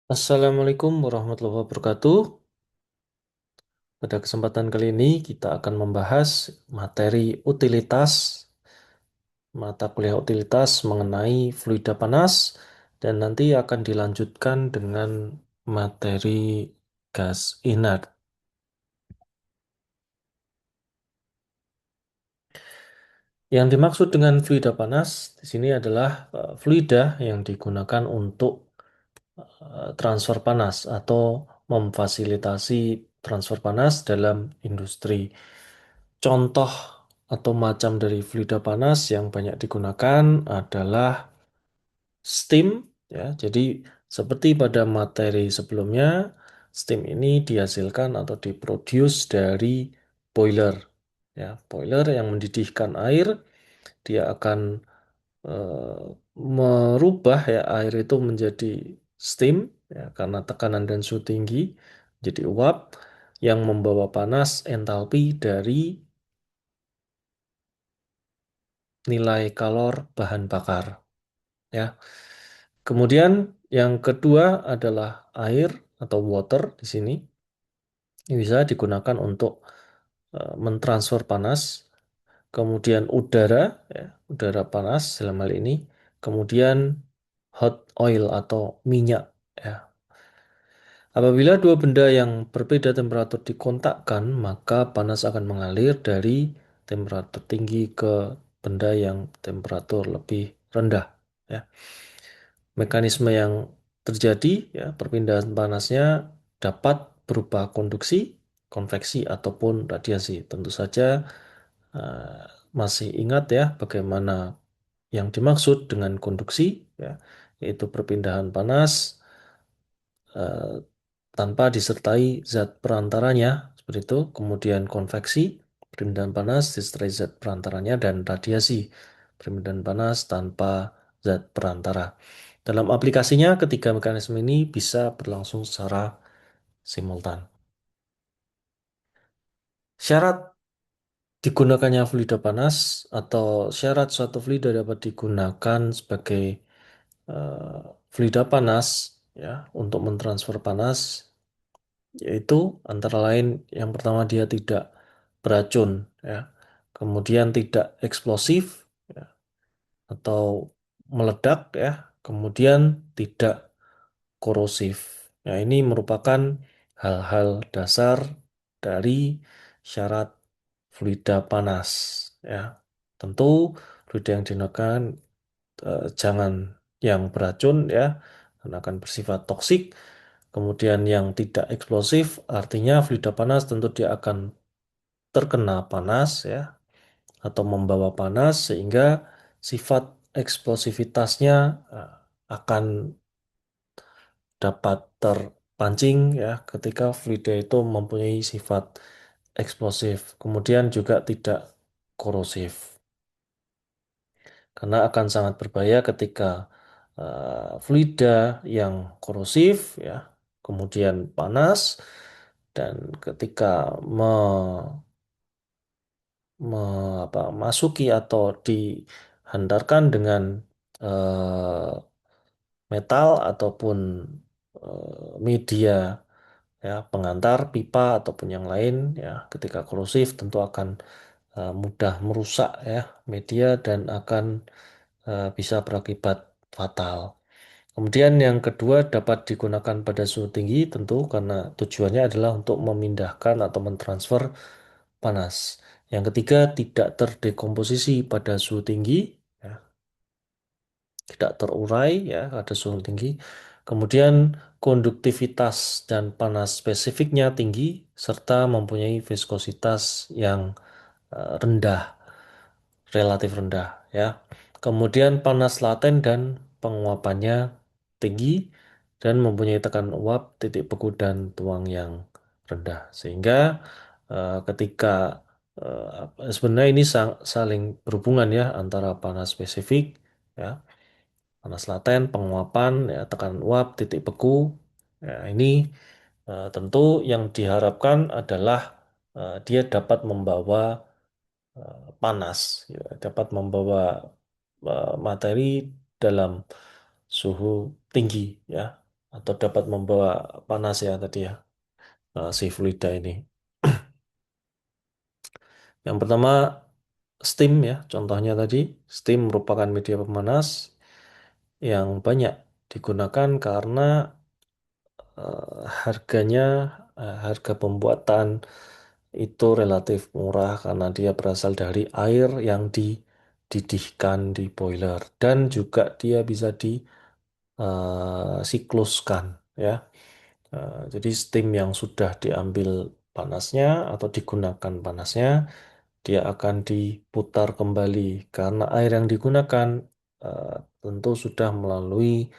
Assalamualaikum warahmatullahi wabarakatuh. Pada kesempatan kali ini kita akan membahas materi utilitas, mata kuliah utilitas mengenai fluida panas dan nanti akan dilanjutkan dengan materi gas inert. Yang dimaksud dengan fluida panas di sini adalah fluida yang digunakan untuk transfer panas atau memfasilitasi transfer panas dalam industri. Contoh atau macam dari fluida panas yang banyak digunakan adalah steam, ya. Jadi seperti pada materi sebelumnya, steam ini dihasilkan atau diproduce dari boiler, ya. Boiler yang mendidihkan air, dia akan eh, merubah ya air itu menjadi steam, ya, karena tekanan dan suhu tinggi, jadi uap yang membawa panas entalpi dari nilai kalor bahan bakar, ya. Kemudian yang kedua adalah air atau water di sini. Ini bisa digunakan untuk mentransfer panas. Kemudian udara, ya, udara panas dalam hal ini. Kemudian hot oil atau minyak, ya. Apabila dua benda yang berbeda temperatur dikontakkan, maka panas akan mengalir dari temperatur tinggi ke benda yang temperatur lebih rendah, ya. Mekanisme yang terjadi, ya, perpindahan panasnya dapat berupa konduksi, konveksi ataupun radiasi. Tentu saja eh, masih ingat ya bagaimana yang dimaksud dengan konduksi, ya, yaitu perpindahan panas eh, tanpa disertai zat perantaranya, seperti itu. Kemudian konveksi, perpindahan panas disertai zat perantaranya, dan radiasi, perpindahan panas tanpa zat perantara. Dalam aplikasinya, ketiga mekanisme ini bisa berlangsung secara simultan. Syarat digunakannya fluida panas atau syarat suatu fluida dapat digunakan sebagai eh, fluida panas, ya, untuk mentransfer panas, yaitu antara lain yang pertama dia tidak beracun, ya. Kemudian tidak eksplosif, ya, atau meledak, ya. Kemudian tidak korosif. Nah, ini merupakan hal-hal dasar dari syarat fluida panas, ya. Tentu fluida yang digunakan jangan yang beracun, ya, karena akan bersifat toksik. Kemudian yang tidak eksplosif, artinya fluida panas tentu dia akan terkena panas, ya, atau membawa panas sehingga sifat eksplosivitasnya akan dapat terpancing, ya, ketika fluida itu mempunyai sifat eksplosif. Kemudian juga tidak korosif, karena akan sangat berbahaya ketika fluida yang korosif, ya, kemudian panas, dan ketika masuki atau dihantarkan dengan eh, metal ataupun media, ya, pengantar pipa ataupun yang lain, ya, ketika korosif tentu akan mudah merusak, ya, media dan akan bisa berakibat fatal. Kemudian yang kedua dapat digunakan pada suhu tinggi tentu karena tujuannya adalah untuk memindahkan atau mentransfer panas. Yang ketiga tidak terdekomposisi pada suhu tinggi, ya, tidak terurai, ya, ada suhu tinggi. Kemudian konduktivitas dan panas spesifiknya tinggi serta mempunyai viskositas yang rendah, relatif rendah, ya. Kemudian panas laten dan penguapannya tinggi dan mempunyai tekanan uap, titik beku dan tuang yang rendah. Sehingga ketika sebenarnya ini saling berhubungan, ya, antara panas spesifik, ya, panas laten, penguapan, ya, tekanan uap, titik beku. Ya, ini tentu yang diharapkan adalah dia dapat membawa panas, ya, dapat membawa materi dalam suhu tinggi, ya, atau dapat membawa panas ya tadi ya, si fluida ini. Yang pertama steam ya, contohnya tadi steam merupakan media pemanas yang banyak digunakan karena harganya, harga pembuatan itu relatif murah karena dia berasal dari air yang dididihkan di boiler dan juga dia bisa sikluskan ya. Jadi steam yang sudah diambil panasnya atau digunakan panasnya, dia akan diputar kembali karena air yang digunakan eh, tentu sudah melalui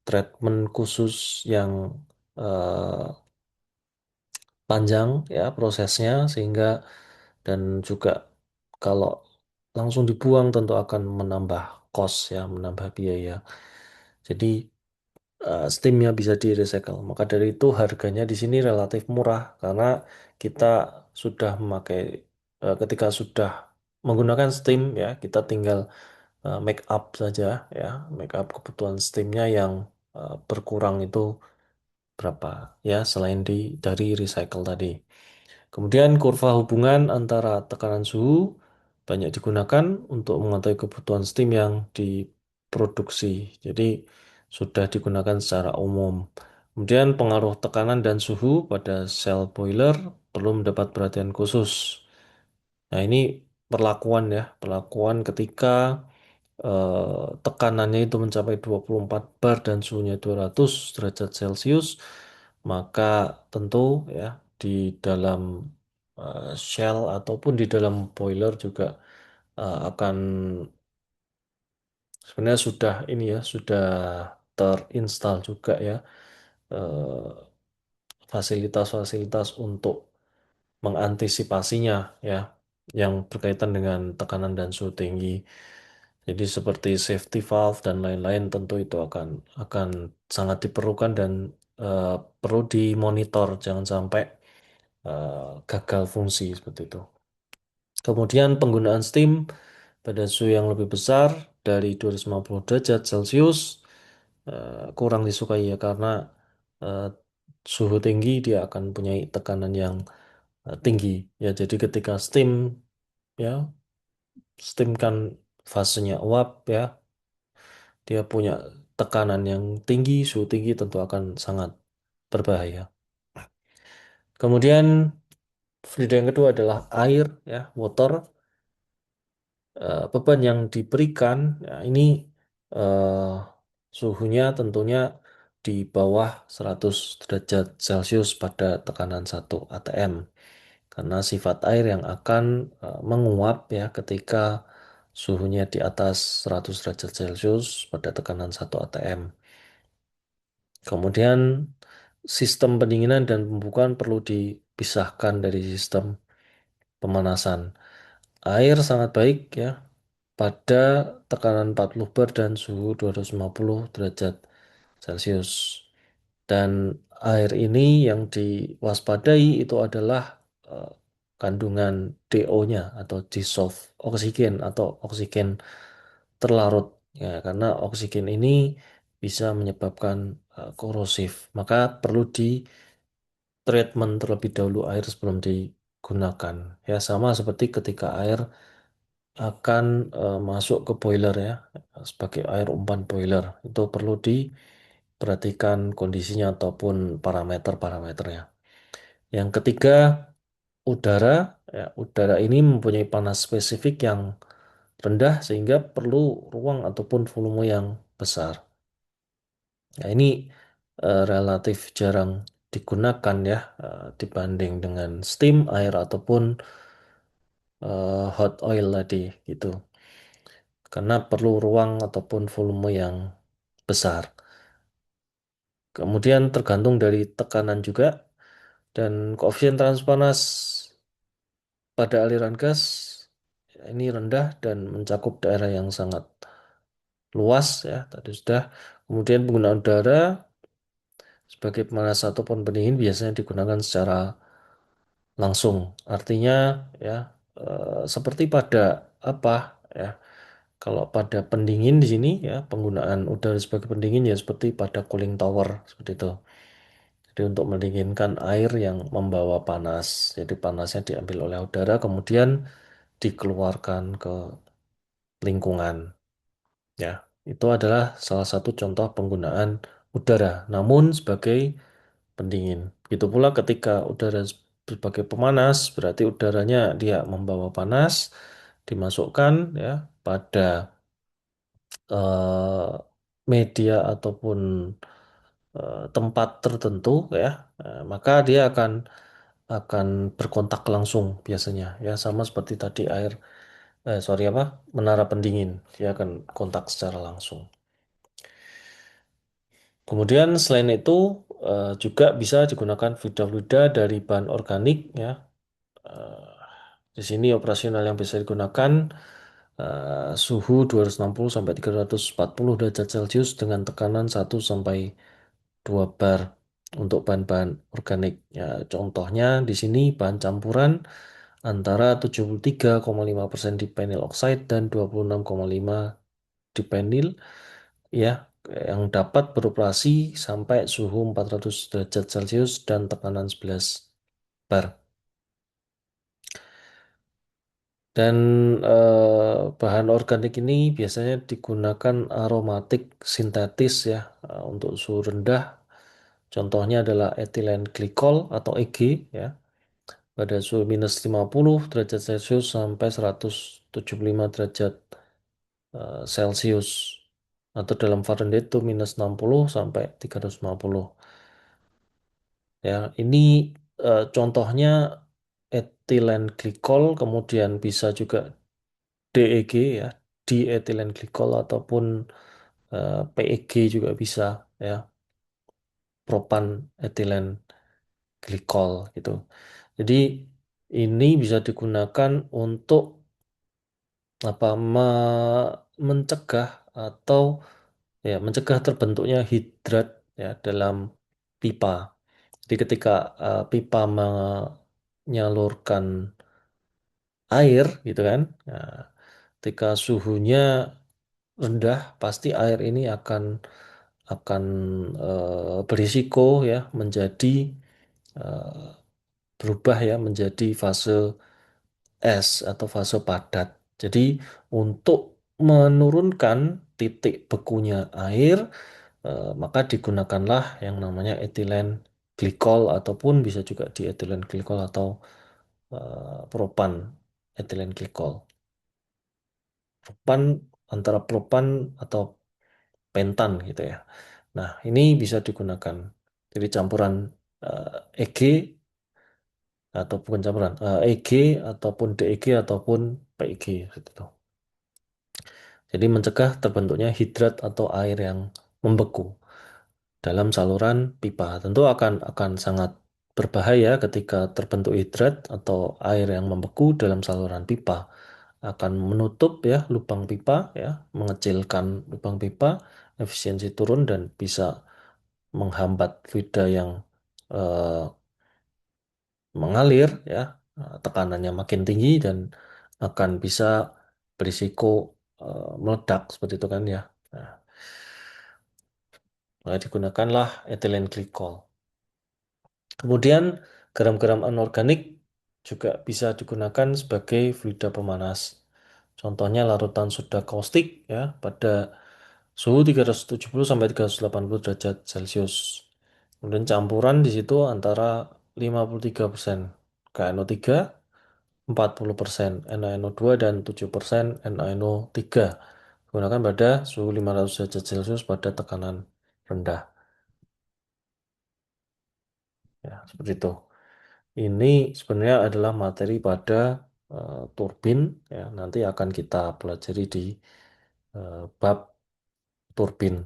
treatment khusus yang eh, panjang ya prosesnya, sehingga dan juga kalau langsung dibuang tentu akan menambah cost ya, menambah biaya. Jadi steamnya bisa di recycle. Maka dari itu harganya di sini relatif murah karena kita sudah memakai, ketika sudah menggunakan steam ya, kita tinggal make up saja ya, make up kebutuhan steamnya yang berkurang itu berapa ya, selain dari recycle tadi. Kemudian kurva hubungan antara tekanan suhu banyak digunakan untuk mengetahui kebutuhan steam yang diproduksi. Jadi sudah digunakan secara umum. Kemudian pengaruh tekanan dan suhu pada sel boiler perlu mendapat perhatian khusus. Nah, ini perlakuan ya, perlakuan ketika tekanannya itu mencapai 24 bar dan suhunya 200 derajat Celcius, maka tentu ya di dalam shell ataupun di dalam boiler juga akan sebenarnya sudah ini ya, sudah terinstall juga ya eh, fasilitas-fasilitas untuk mengantisipasinya ya, yang berkaitan dengan tekanan dan suhu tinggi. Jadi seperti safety valve dan lain-lain tentu itu akan sangat diperlukan dan eh, perlu dimonitor, jangan sampai gagal fungsi seperti itu. Kemudian penggunaan steam pada suhu yang lebih besar dari 250 derajat Celcius kurang disukai ya, karena eh, suhu tinggi dia akan punya tekanan yang tinggi ya. Jadi ketika ya steam kan fasenya uap ya, dia punya tekanan yang tinggi, suhu tinggi tentu akan sangat berbahaya. Kemudian fluida yang kedua adalah air ya, water. Beban yang diberikan ya, ini eh, suhunya tentunya di bawah 100 derajat Celcius pada tekanan 1 atm. Karena sifat air yang akan menguap ya ketika suhunya di atas 100 derajat Celcius pada tekanan 1 atm. Kemudian sistem pendinginan dan pembukaan perlu dipisahkan dari sistem pemanasan. Air sangat baik ya pada tekanan 40 bar dan suhu 250 derajat Celcius. Dan air ini yang diwaspadai itu adalah eh, kandungan DO-nya atau dissolved oksigen atau oksigen terlarut ya, karena oksigen ini bisa menyebabkan korosif. Maka perlu di treatment terlebih dahulu air sebelum digunakan. Ya, sama seperti ketika air akan masuk ke boiler ya, sebagai air umpan boiler. Itu perlu diperhatikan kondisinya ataupun parameter-parameternya. Yang ketiga, udara. Ya, udara ini mempunyai panas spesifik yang rendah sehingga perlu ruang ataupun volume yang besar. Nah, ini relatif jarang digunakan ya, dibanding dengan steam, air ataupun hot oil tadi gitu. Karena perlu ruang ataupun volume yang besar. Kemudian tergantung dari tekanan juga dan koefisien transpanas pada aliran gas ini rendah dan mencakup daerah yang sangat luas ya, tadi sudah. Kemudian penggunaan udara sebagai pemanas ataupun pendingin biasanya digunakan secara langsung. Artinya ya seperti pada apa ya, Kalau pada pendingin di sini ya penggunaan udara sebagai pendingin ya seperti pada cooling tower seperti itu. Jadi untuk mendinginkan air yang membawa panas. Jadi panasnya diambil oleh udara kemudian dikeluarkan ke lingkungan. Ya, itu adalah salah satu contoh penggunaan udara, namun sebagai pendingin. Begitu pula ketika udara sebagai pemanas, berarti udaranya dia membawa panas, dimasukkan ya pada eh, media ataupun tempat tertentu ya, maka dia akan berkontak langsung biasanya ya sama seperti tadi sorry apa menara pendingin dia akan kontak secara langsung. Kemudian selain itu juga bisa digunakan fluida-fluida dari bahan organik ya. Eh, di sini operasional yang bisa digunakan suhu 260 sampai 340 derajat Celcius dengan tekanan 1 sampai 2 bar untuk bahan-bahan organik. Ya, contohnya di sini bahan campuran antara 73,5% dipenyl oxide dan 26,5 dipenyl ya yang dapat beroperasi sampai suhu 400 derajat Celcius dan tekanan 11 bar. Dan bahan organik ini biasanya digunakan aromatik sintetis ya untuk suhu rendah. Contohnya adalah etilen glikol atau EG ya pada suhu minus 50 derajat Celcius sampai 175 derajat Celcius atau dalam Fahrenheit itu minus 60 sampai 350. Ya, ini contohnya etilen glikol, kemudian bisa juga DEG ya, dietilen glikol ataupun PEG juga bisa ya, propan etilen glikol gitu. Jadi ini bisa digunakan untuk apa mencegah atau ya mencegah terbentuknya hidrat ya dalam pipa. Jadi ketika pipa menyalurkan air gitu kan, nah, ketika suhunya rendah, pasti air ini akan berisiko ya menjadi eh, berubah ya menjadi fase es atau fase padat. Jadi untuk menurunkan titik bekunya air, maka digunakanlah yang namanya etilen glikol ataupun bisa juga dietilen glikol atau propan etilen glikol. Propan antara propan atau pentan gitu ya. Nah, ini bisa digunakan. Jadi campuran EG atau bukan campuran EG ataupun DEG ataupun PEG gitu. Jadi mencegah terbentuknya hidrat atau air yang membeku dalam saluran pipa. Tentu akan sangat berbahaya ketika terbentuk hidrat atau air yang membeku dalam saluran pipa. Akan menutup ya lubang pipa ya, mengecilkan lubang pipa, efisiensi turun dan bisa menghambat fluida yang eh, mengalir ya, tekanannya makin tinggi dan akan bisa berisiko meledak seperti itu kan ya. Nah, maka digunakanlah etilen glikol. Kemudian garam-garam anorganik juga bisa digunakan sebagai fluida pemanas. Contohnya larutan soda kaustik ya pada suhu 370 sampai 380 derajat Celcius. Kemudian campuran di situ antara 53% KNO3, 40% NaNO2 dan 7% NaNO3. Gunakan pada suhu 500 derajat Celcius pada tekanan rendah. Ya, seperti itu. Ini sebenarnya adalah materi pada turbin ya. Nanti akan kita pelajari di bab turbin.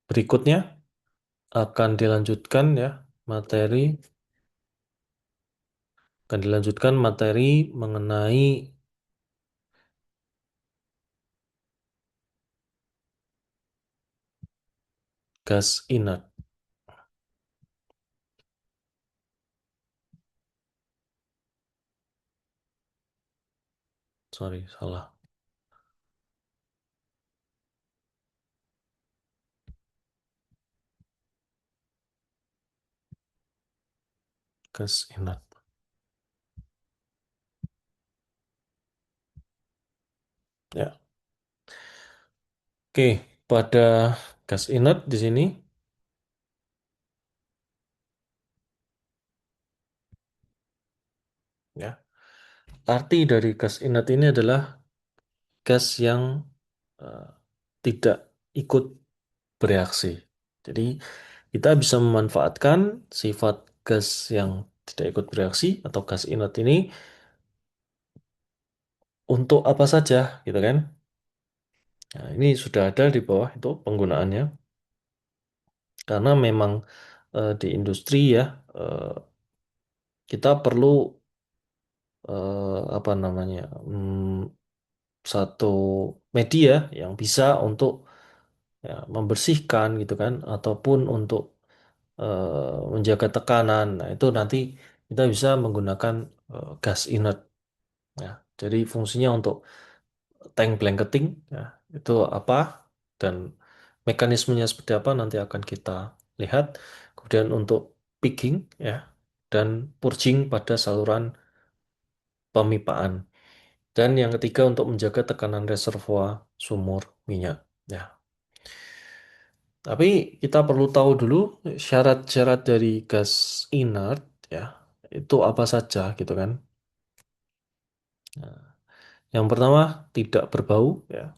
Berikutnya akan dilanjutkan ya materi akan dilanjutkan materi mengenai gas inert. Sorry, salah. Gas inert. Ya. Oke, pada gas inert di sini ya. Arti dari gas inert ini adalah gas yang eh, tidak ikut bereaksi. Jadi kita bisa memanfaatkan sifat gas yang tidak ikut bereaksi atau gas inert ini untuk apa saja, gitu kan? Nah, ini sudah ada di bawah itu penggunaannya. Karena memang di industri ya eh, kita perlu apa namanya satu media yang bisa untuk ya, membersihkan gitu kan, ataupun untuk menjaga tekanan. Nah, itu nanti kita bisa menggunakan gas inert. Ya. Jadi fungsinya untuk tank blanketing, ya, itu apa dan mekanismenya seperti apa nanti akan kita lihat. Kemudian untuk pigging ya dan purging pada saluran pemipaan. Dan yang ketiga untuk menjaga tekanan reservoir sumur minyak. Ya. Tapi kita perlu tahu dulu syarat-syarat dari gas inert ya. Itu apa saja gitu kan. Nah, yang pertama tidak berbau ya.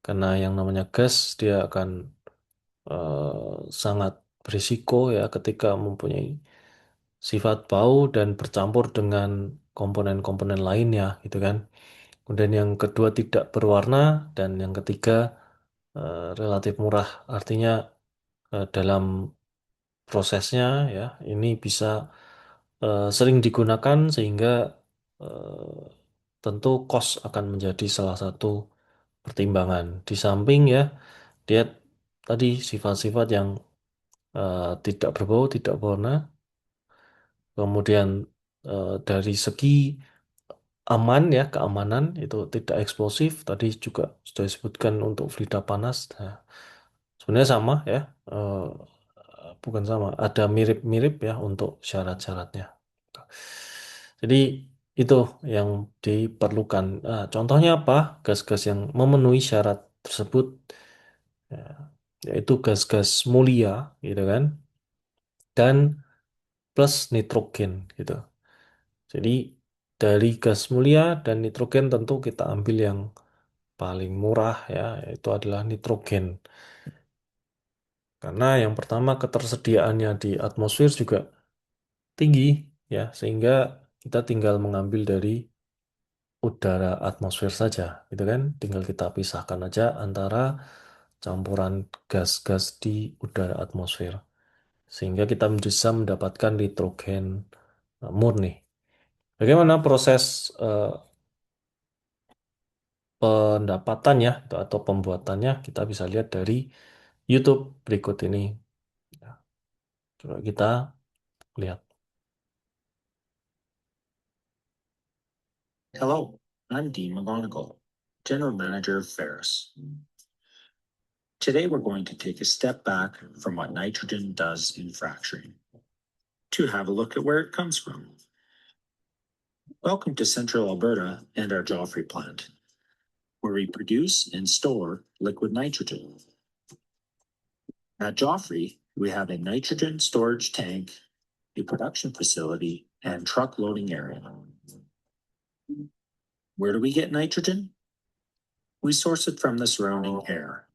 Karena yang namanya gas dia akan sangat berisiko ya ketika mempunyai sifat bau dan bercampur dengan komponen-komponen lainnya gitu kan. Kemudian yang kedua tidak berwarna dan yang ketiga relatif murah. Artinya dalam prosesnya ya ini bisa sering digunakan sehingga eh, tentu cost akan menjadi salah satu pertimbangan. Di samping ya dia tadi sifat-sifat yang tidak berbau, tidak berwarna. Kemudian dari segi aman ya, keamanan itu tidak eksplosif. Tadi juga sudah disebutkan untuk fluida panas. Nah, sebenarnya sama ya, eh, bukan sama. Ada mirip-mirip ya untuk syarat-syaratnya. Jadi itu yang diperlukan. Nah, contohnya apa? Gas-gas yang memenuhi syarat tersebut, ya, yaitu gas-gas mulia, gitu kan, dan plus nitrogen, gitu. Jadi dari gas mulia dan nitrogen tentu kita ambil yang paling murah ya, itu adalah nitrogen. Karena yang pertama ketersediaannya di atmosfer juga tinggi ya, sehingga kita tinggal mengambil dari udara atmosfer saja, gitu kan? Tinggal kita pisahkan aja antara campuran gas-gas di udara atmosfer, sehingga kita bisa mendapatkan nitrogen murni. Bagaimana proses pendapatannya atau pembuatannya kita bisa lihat dari YouTube berikut ini. Ya, coba kita lihat. Hello, I'm Dean McGonigal, General Manager of Ferris. Today we're going to take a step back from what nitrogen does in fracturing to have a look at where it comes from. Welcome to Central Alberta and our Joffrey plant, where we produce and store liquid nitrogen. At Joffrey, we have a nitrogen storage tank, a production facility, and truck loading area. Where do we get nitrogen? We source it from the surrounding air,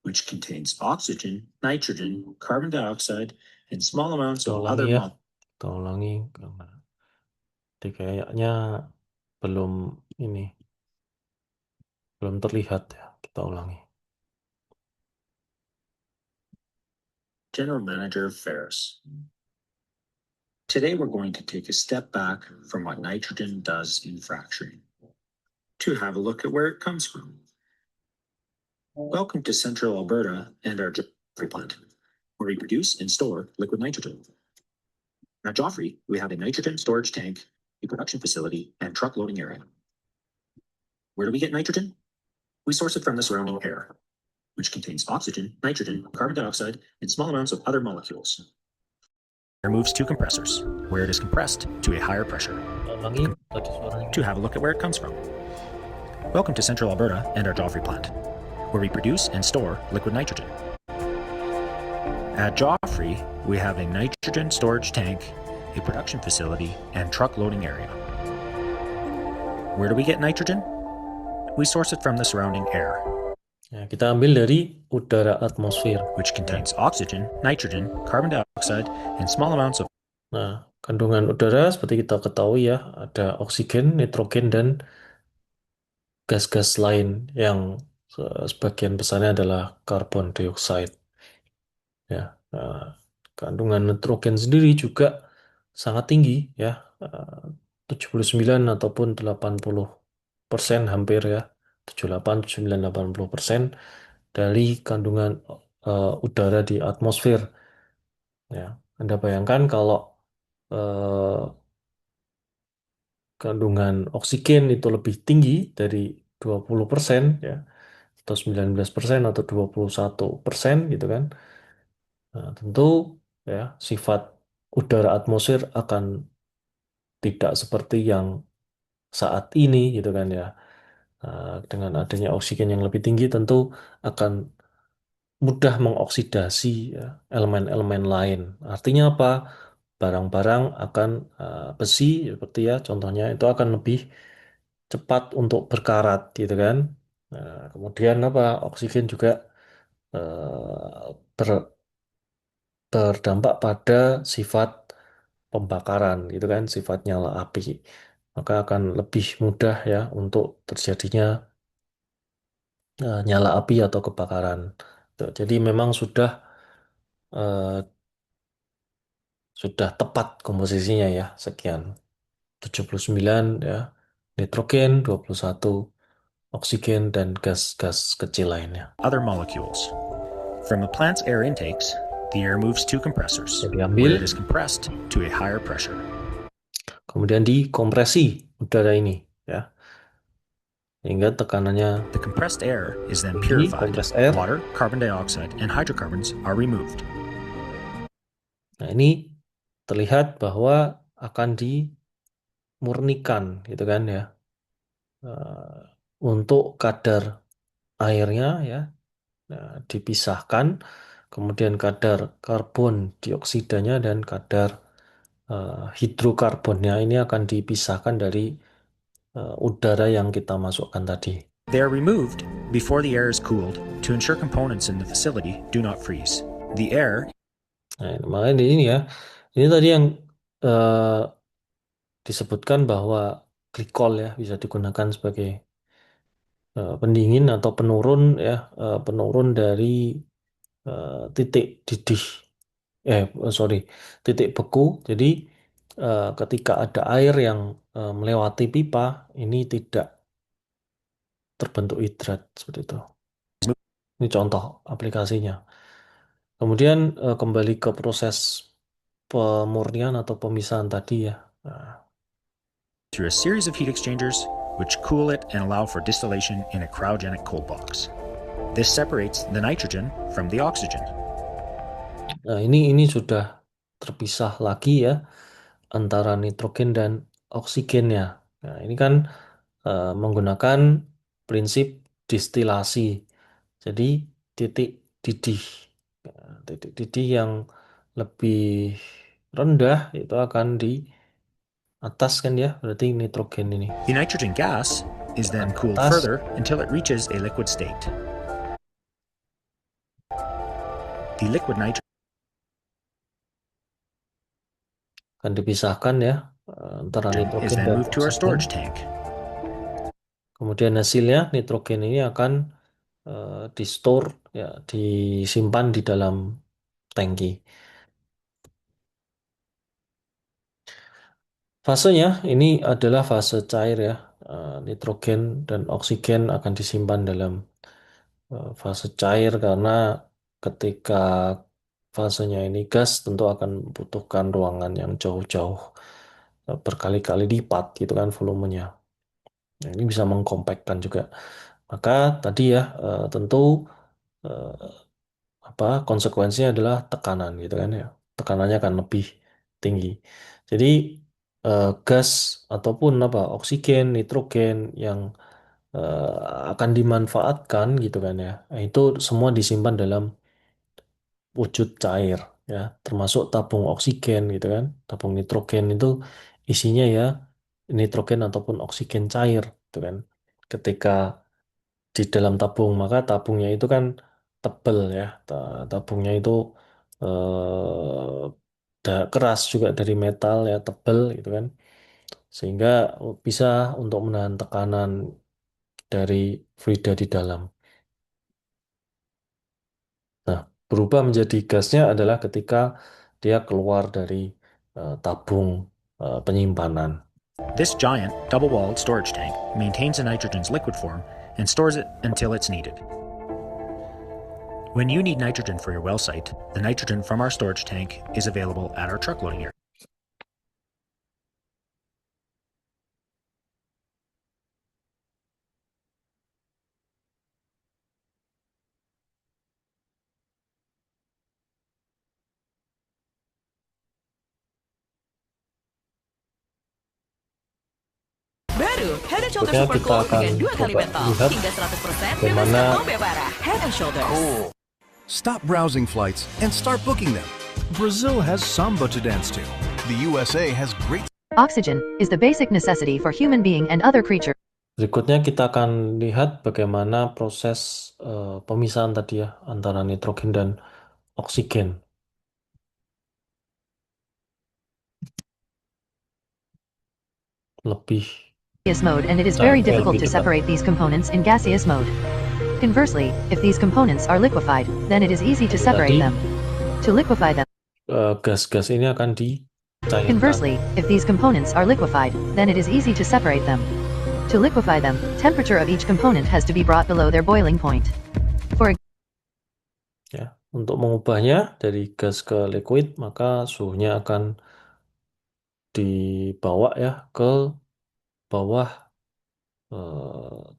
which contains oxygen, nitrogen, carbon dioxide, and small amounts Kita of ulangi other ya, kita ulangi karena jadi kayaknya belum ini belum terlihat ya. Kita ulangi. General Manager of Ferris. Today we're going to take a step back from what nitrogen does in fracturing to have a look at where it comes from. Welcome to Central Alberta and our Joffrey plant, where we produce and store liquid nitrogen. At Joffrey, we have a nitrogen storage tank, a production facility, and truck loading area. Where do we get nitrogen? We source it from the surrounding air, which contains oxygen, nitrogen, carbon dioxide, and small amounts of other molecules. Air moves to compressors, where it is compressed to a higher pressure. Ulangi tadi suaranya. To have a look at where it comes from. Welcome to Central Alberta and our Joffrey plant, where we produce and store liquid nitrogen. At Joffrey, we have a nitrogen storage tank, a production facility, and truck loading area. Where do we get nitrogen? We source it from the surrounding air, Ya, kita ambil dari udara atmosfer. which contains oxygen, nitrogen, carbon dioxide, and small amounts of. Nah, kandungan udara seperti kita ketahui ya, ada oksigen, nitrogen, dan gas-gas lain yang sebagian besarnya adalah karbon dioksida. Ya, kandungan nitrogen sendiri juga sangat tinggi ya, 79 ataupun 80% hampir ya, 78, 79, 80% dari kandungan udara di atmosfer. Ya, Anda bayangkan kalau eh, kandungan oksigen itu lebih tinggi dari 20% ya, atau 19% atau 21% gitu kan. Nah, tentu ya sifat udara atmosfer akan tidak seperti yang saat ini gitu kan ya. Dengan adanya oksigen yang lebih tinggi tentu akan mudah mengoksidasi ya, elemen-elemen lain. Artinya apa? Barang-barang akan besi seperti ya contohnya itu akan lebih cepat untuk berkarat gitu kan. Kemudian apa? Oksigen juga berdampak pada sifat pembakaran gitu kan, sifat nyala api. Maka akan lebih mudah ya untuk terjadinya nyala api atau kebakaran. Tuh, jadi memang eh, sudah tepat komposisinya ya, sekian. 79 ya, nitrogen, 21 oksigen dan gas-gas kecil lainnya. Other molecules. From a plant's air intakes, the air moves to compressors, Jadi where ambil, it is compressed to a higher pressure. kemudian dikompresi udara ini ya, sehingga tekanannya The compressed air is then tinggi, purified. kompres air. Water, carbon dioxide, and hydrocarbons are removed. Nah, ini terlihat bahwa akan dimurnikan gitu kan ya. Untuk kadar airnya ya, dipisahkan, kemudian kadar karbon dioksidanya dan kadar hidrokarbonnya ini akan dipisahkan dari udara yang kita masukkan tadi. They are removed before the air is cooled to ensure components in the facility do not freeze. The air Nah, makanya di ini ya, ini tadi yang eh, disebutkan bahwa glikol ya bisa digunakan sebagai pendingin atau penurun ya, penurun dari titik didih, sorry, titik beku. Jadi ketika ada air yang melewati pipa, ini tidak terbentuk hidrat seperti itu. Ini contoh aplikasinya. Kemudian kembali ke proses pemurnian atau pemisahan tadi ya. Nah, through a series of heat exchangers which cool it and allow for distillation in a cryogenic cold box. This separates the nitrogen from the oxygen. nah, ini sudah terpisah lagi ya antara nitrogen dan oksigennya. Nah, ini kan menggunakan prinsip distilasi. Jadi titik didih, titik didih yang lebih rendah itu akan di atas kan ya, berarti nitrogen ini. The nitrogen gas is then Tekan ke cooled atas, further until it reaches a liquid state. The liquid nitrogen akan dipisahkan ya antara is nitrogen then dan moved to our oksigen. storage tank. Kemudian hasilnya nitrogen ini akan di-store ya, disimpan di dalam tangki. Fasenya ini adalah fase cair ya. Nitrogen dan oksigen akan disimpan dalam fase cair karena ketika fasenya ini gas tentu akan membutuhkan ruangan yang jauh-jauh berkali-kali lipat gitu kan volumenya. Nah, ini bisa mengkompakkan juga. Maka tadi ya tentu eh, apa konsekuensinya adalah tekanan gitu kan ya. Tekanannya akan lebih tinggi. Jadi gas ataupun apa oksigen, nitrogen yang akan dimanfaatkan gitu kan ya. Nah, itu semua disimpan dalam wujud cair ya, termasuk tabung oksigen gitu kan. Tabung nitrogen itu isinya ya nitrogen ataupun oksigen cair gitu kan. Ketika di dalam tabung, maka tabungnya itu kan tebel ya. Tabungnya itu keras juga dari metal ya, tebel gitu kan. Sehingga bisa untuk menahan tekanan dari fluida di dalam. Nah, berubah menjadi gasnya adalah ketika dia keluar dari tabung penyimpanan. This giant, double-walled storage tank maintains the nitrogen's liquid form and stores it until it's needed. When you need nitrogen for your well site, the nitrogen from our storage tank is available at our truck loading area. Baru, Head and Shoulder Berikutnya Super kita Cool akan dengan 2 kali coba mentol lihat hingga 100% bebas bagaimana kantong bebara. Head and Shoulders. Stop browsing flights and start booking them. Brazil has samba to dance to. The USA has great. Oxygen is the basic necessity for human being and other creatures. Berikutnya kita akan lihat bagaimana proses pemisahan tadi ya antara nitrogen dan oksigen. Lebih Gaseous mode, and it is cair, very difficult lebih to dekat. separate these components in gaseous mode. Conversely, if these components are liquefied, then it is easy to separate Tadi them. To liquefy them. gas-gas ini akan dicairkan. Conversely, if these components are liquefied, then it is easy to separate them. To liquefy them, temperature of each component has to be brought below their boiling point. For Ya, untuk mengubahnya dari gas ke liquid, maka suhunya akan dibawa ya ke bawah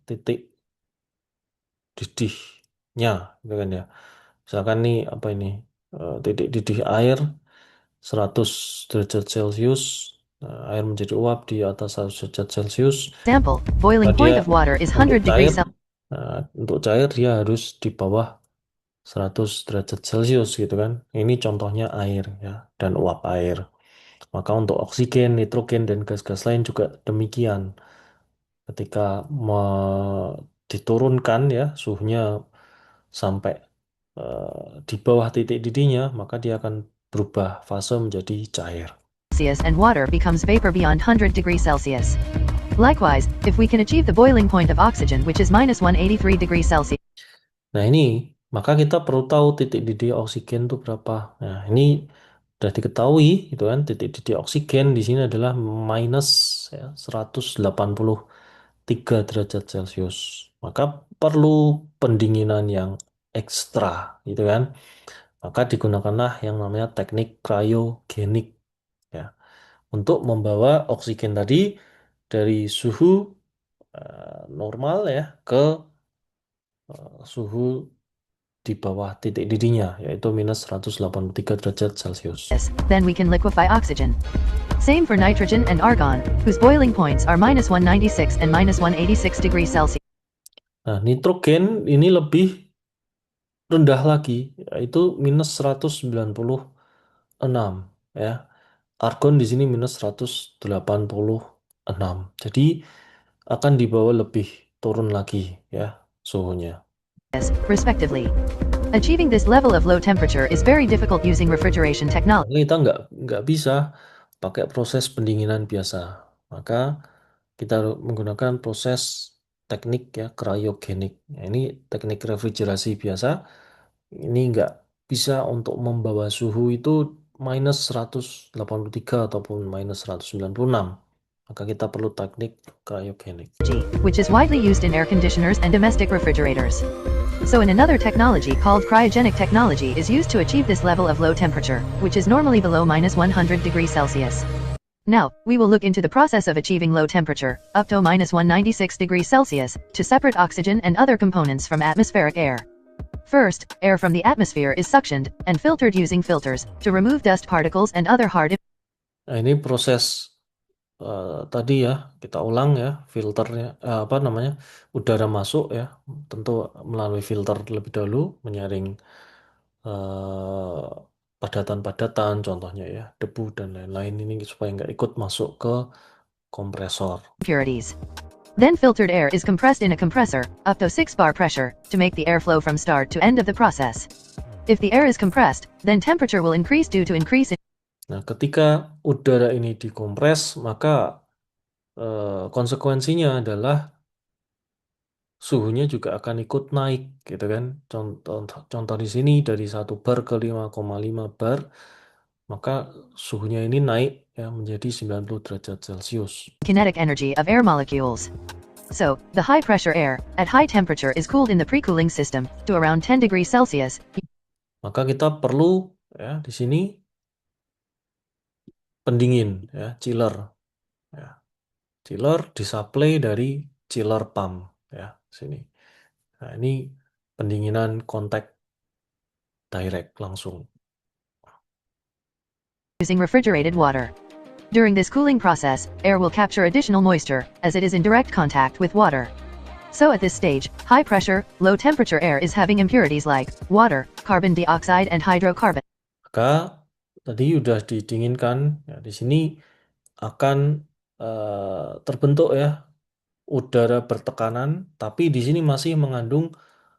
titik didihnya, gitu kan ya. Misalkan nih apa ini titik didih air 100 derajat Celcius, nah, air menjadi uap di atas 100 derajat Celcius. example, boiling Nah, point dia of water is untuk 100 degrees cair, Celsius. untuk cair dia harus di bawah 100 derajat Celcius gitu kan. Ini contohnya air ya dan uap air. Maka untuk oksigen, nitrogen dan gas-gas lain juga demikian. Ketika diturunkan ya suhunya sampai di bawah titik didihnya, maka dia akan berubah fase menjadi cair. And water becomes vapor beyond 100 degrees Celsius. Likewise, if we can achieve the boiling point of oxygen, which is minus 183 degrees Celsius. Nah ini, maka kita perlu tahu titik didih oksigen itu berapa. Nah ini sudah diketahui, gitu kan, titik didih oksigen di sini adalah minus ya, 183 derajat Celcius. Maka perlu pendinginan yang ekstra, gitu kan. Maka digunakanlah yang namanya teknik cryogenik, ya, untuk membawa oksigen tadi dari suhu normal ya ke suhu di bawah titik didihnya, yaitu minus 183 derajat Celcius. Then we can liquefy oxygen. Same for nitrogen and argon, whose boiling points are minus 196 and minus 186 degrees Celsius. Nah, nitrogen ini lebih rendah lagi, yaitu minus 196 ya. Argon di sini minus 186. Jadi akan dibawa lebih turun lagi ya suhunya. Respectively. Achieving this level of low temperature is very difficult using refrigeration technology. Kita nggak bisa pakai proses pendinginan biasa. Maka kita menggunakan proses teknik ya cryogenik. Nah, ini teknik refrigerasi biasa. Ini nggak bisa untuk membawa suhu itu minus 183 ataupun minus 196. Maka kita perlu teknik cryogenik. Which is widely used in air conditioners and domestic refrigerators. So in another technology called cryogenic technology is used to achieve this level of low temperature, which is normally below minus 100 degrees Celsius. Now, we will look into the process of achieving low temperature, up to minus 196 degrees Celsius, to separate oxygen and other components from atmospheric air. First, air from the atmosphere is suctioned and filtered using filters to remove dust particles and other hard. Nah, ini proses tadi ya, kita ulang ya, filternya, apa namanya, udara masuk ya, tentu melalui filter terlebih dahulu, menyaring padatan-padatan, contohnya ya, debu dan lain-lain ini supaya nggak ikut masuk ke kompresor. Impurities. Then filtered air is compressed in a compressor, up to 6 bar pressure, to make the air flow from start to end of the process. If the air is compressed, then temperature will increase due to increase in Nah, ketika udara ini dikompres, maka konsekuensinya adalah suhunya juga akan ikut naik, gitu kan. Contoh di sini dari 1 bar ke 5,5 bar, maka suhunya ini naik ya menjadi 90 derajat Celcius. kinetic energy of air molecules. So, the high pressure air, at high temperature is cooled in the pre-cooling system, to around 10 degrees Celsius. Maka kita perlu ya di sini pendingin ya, chiller. Ya. Chiller disuplai dari chiller pump ya, sini. Nah, ini pendinginan kontak direct langsung. Using refrigerated water. During this cooling process, air will capture additional moisture, as it is in direct contact with water. So at this stage, high pressure, low temperature air is having impurities like water, carbon dioxide and hydrocarbon. Maka tadi udah didinginkan, ya, di sini akan terbentuk ya udara bertekanan, tapi di sini masih mengandung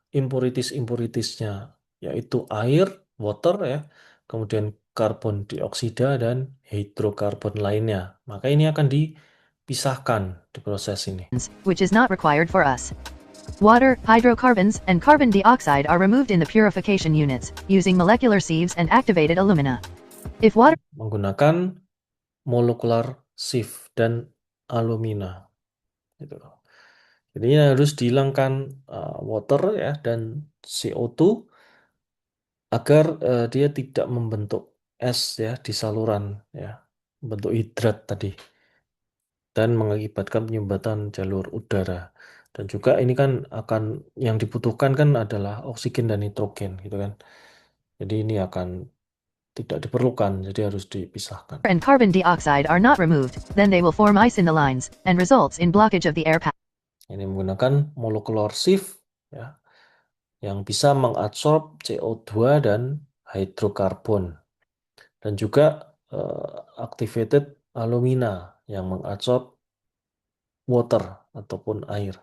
impurities-impuritiesnya, yaitu air, water ya, kemudian karbon dioksida dan hidrokarbon lainnya. Maka ini akan dipisahkan di proses ini. Which is not required for us. Water, hydrocarbons, and carbon dioxide are removed in the purification units, using molecular sieves and activated alumina. If water Menggunakan molecular sieve dan alumina. Gitu. Jadi ini harus dihilangkan water ya dan CO2 agar dia tidak membentuk es ya di saluran ya, membentuk hidrat tadi dan mengakibatkan penyumbatan jalur udara. Dan juga ini kan akan yang dibutuhkan kan adalah oksigen dan nitrogen gitu kan. Jadi ini akan tidak diperlukan, jadi harus dipisahkan. and carbon dioxide are not removed, then they will form ice in the lines, and results in blockage of the air path. Ini menggunakan molecular sieve ya, yang bisa mengadsorb CO2 dan hidrokarbon. Dan juga activated alumina yang mengadsorb water ataupun air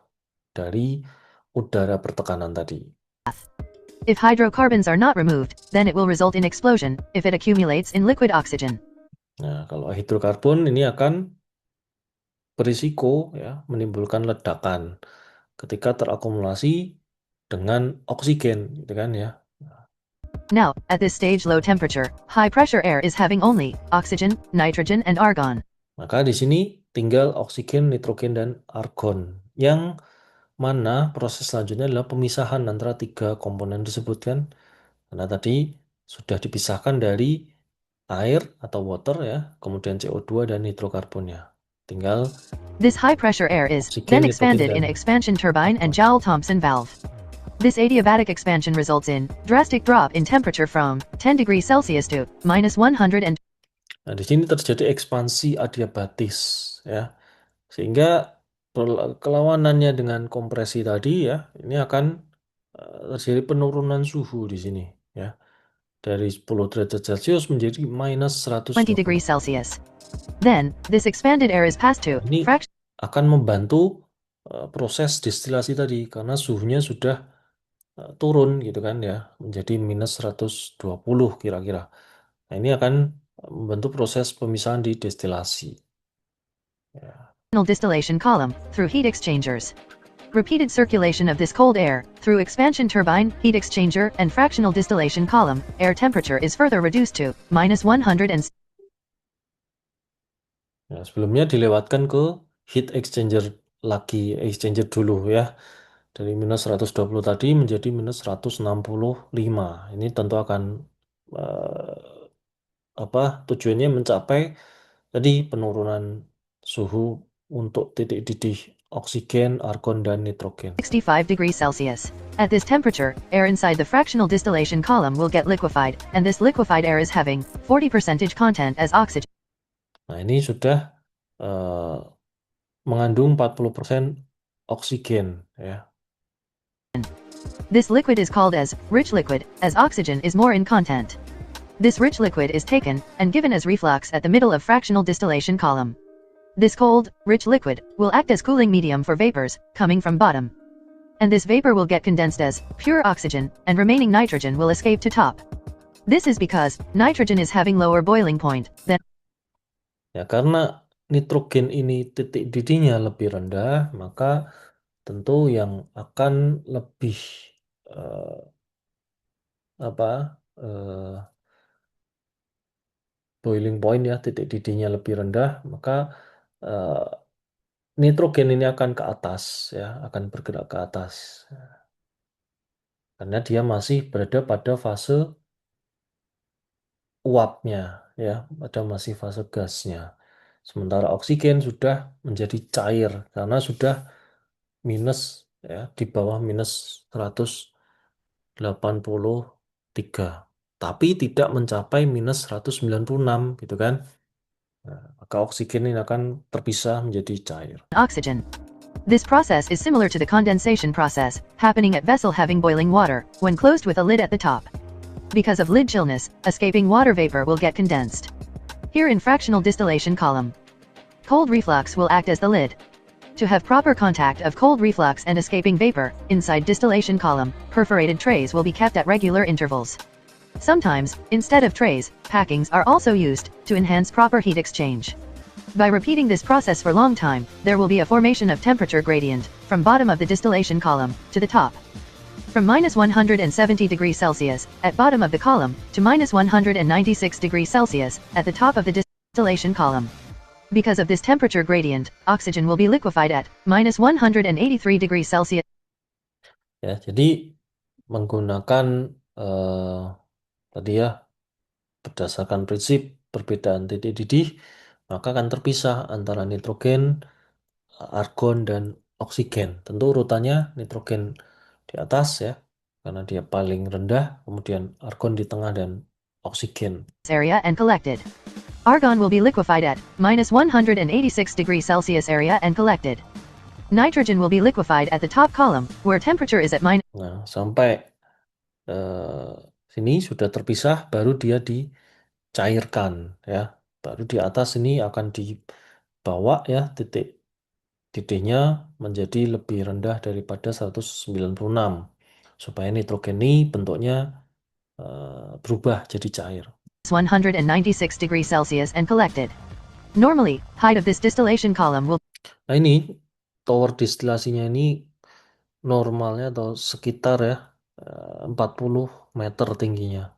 dari udara bertekanan tadi. If hydrocarbons are not removed, then it will result in explosion, if it accumulates in liquid oxygen. Nah, kalau hidrokarbon ini akan berisiko ya menimbulkan ledakan ketika terakumulasi dengan oksigen, gitu kan ya. Now, at this stage low temperature, high pressure air is having only oxygen, nitrogen, and argon. Maka di sini tinggal oksigen, nitrogen, dan argon. Yang mana proses selanjutnya adalah pemisahan antara 3 komponen tersebut kan. Karena tadi sudah dipisahkan dari air atau water ya, kemudian CO2 dan hidrokarbonnya. Tinggal This high pressure air is Oxygen, then nitrogen, expanded in dan an expansion turbine and Joule-Thomson valve. This adiabatic expansion results in drastic drop in temperature from 10 degrees Celsius to minus 100 and Nah, di sini terjadi ekspansi adiabatis ya. Sehingga kelawanannya dengan kompresi tadi ya, ini akan terjadi penurunan suhu di sini ya. Dari 10 derajat Celcius menjadi minus 20 120. degrees Celsius. Then, this expanded air is passed to Ini fraction akan membantu proses destilasi tadi karena suhunya sudah turun gitu kan ya, menjadi minus 120 kira-kira. Nah, ini akan membantu proses pemisahan di destilasi. Ya. distillation column through heat exchangers. Repeated circulation of this cold air through expansion turbine, heat exchanger, and fractional distillation column, air temperature is further reduced to minus 100 and Ya, sebelumnya dilewatkan ke heat exchanger lagi, exchanger dulu ya. Dari minus 120 tadi menjadi minus 165. Ini tentu akan tujuannya mencapai Jadi penurunan suhu untuk titik didih oksigen, argon, dan nitrogen. 65 degrees Celsius. At this temperature, air inside the fractional distillation column will get liquefied, and this liquefied air is having 40% content as oxygen. Nah, ini sudah mengandung 40% oksigen, ya. This liquid is called as rich liquid, as oxygen is more in content. This rich liquid is taken and given as reflux at the middle of fractional distillation column. This cold, rich liquid will act as cooling medium for vapors coming from bottom. And this vapor will get condensed as pure oxygen, and remaining nitrogen will escape to top. This is because nitrogen is having lower boiling point than. Ya, karena nitrogen ini titik didihnya lebih rendah, maka tentu yang akan lebih boiling point ya, titik didihnya lebih rendah, maka nitrogen ini akan ke atas ya, akan bergerak ke atas. Karena dia masih berada pada fase uapnya ya, pada masih fase gasnya. Sementara oksigen sudah menjadi cair karena sudah minus ya, di bawah minus 183. Tapi tidak mencapai minus 196 gitu kan. Nah, maka oksigen ini akan terpisah menjadi cair. Oxygen. This process is similar to the condensation process, happening at vessel having boiling water, when closed with a lid at the top. Because of lid chillness, escaping water vapor will get condensed. Here in fractional distillation column, cold reflux will act as the lid. To have proper contact of cold reflux and escaping vapor, inside distillation column, perforated trays will be kept at regular intervals. Sometimes, instead of trays, packings are also used to enhance proper heat exchange. By repeating this process for long time, there will be a formation of temperature gradient from bottom of the distillation column to the top. From minus 170 degrees Celsius at bottom of the column to minus 196 degrees Celsius at the top of the distillation column. Because of this temperature gradient, oxygen will be liquefied at minus 183 degrees Celsius. Ya, jadi menggunakan tadi ya, berdasarkan prinsip perbedaan titik didih, maka akan terpisah antara nitrogen, argon, dan oksigen. Tentu urutannya nitrogen di atas ya, karena dia paling rendah, kemudian argon di tengah, dan oksigen. Area and collected. Argon will be liquefied at minus 186 degrees Celsius area and collected. Nitrogen will be liquefied at the top column, where temperature is at minus. Nah, sampai sini sudah terpisah, baru dia dicairkan ya. Baru di atas ini akan dibawa ya, titik didihnya menjadi lebih rendah daripada 196 supaya nitrogen ini bentuknya berubah jadi cair. 196 degrees Celsius and collected. Normally, height of this distillation column will. Nah, ini tower distilasinya ini normalnya atau sekitar ya 40 meter tingginya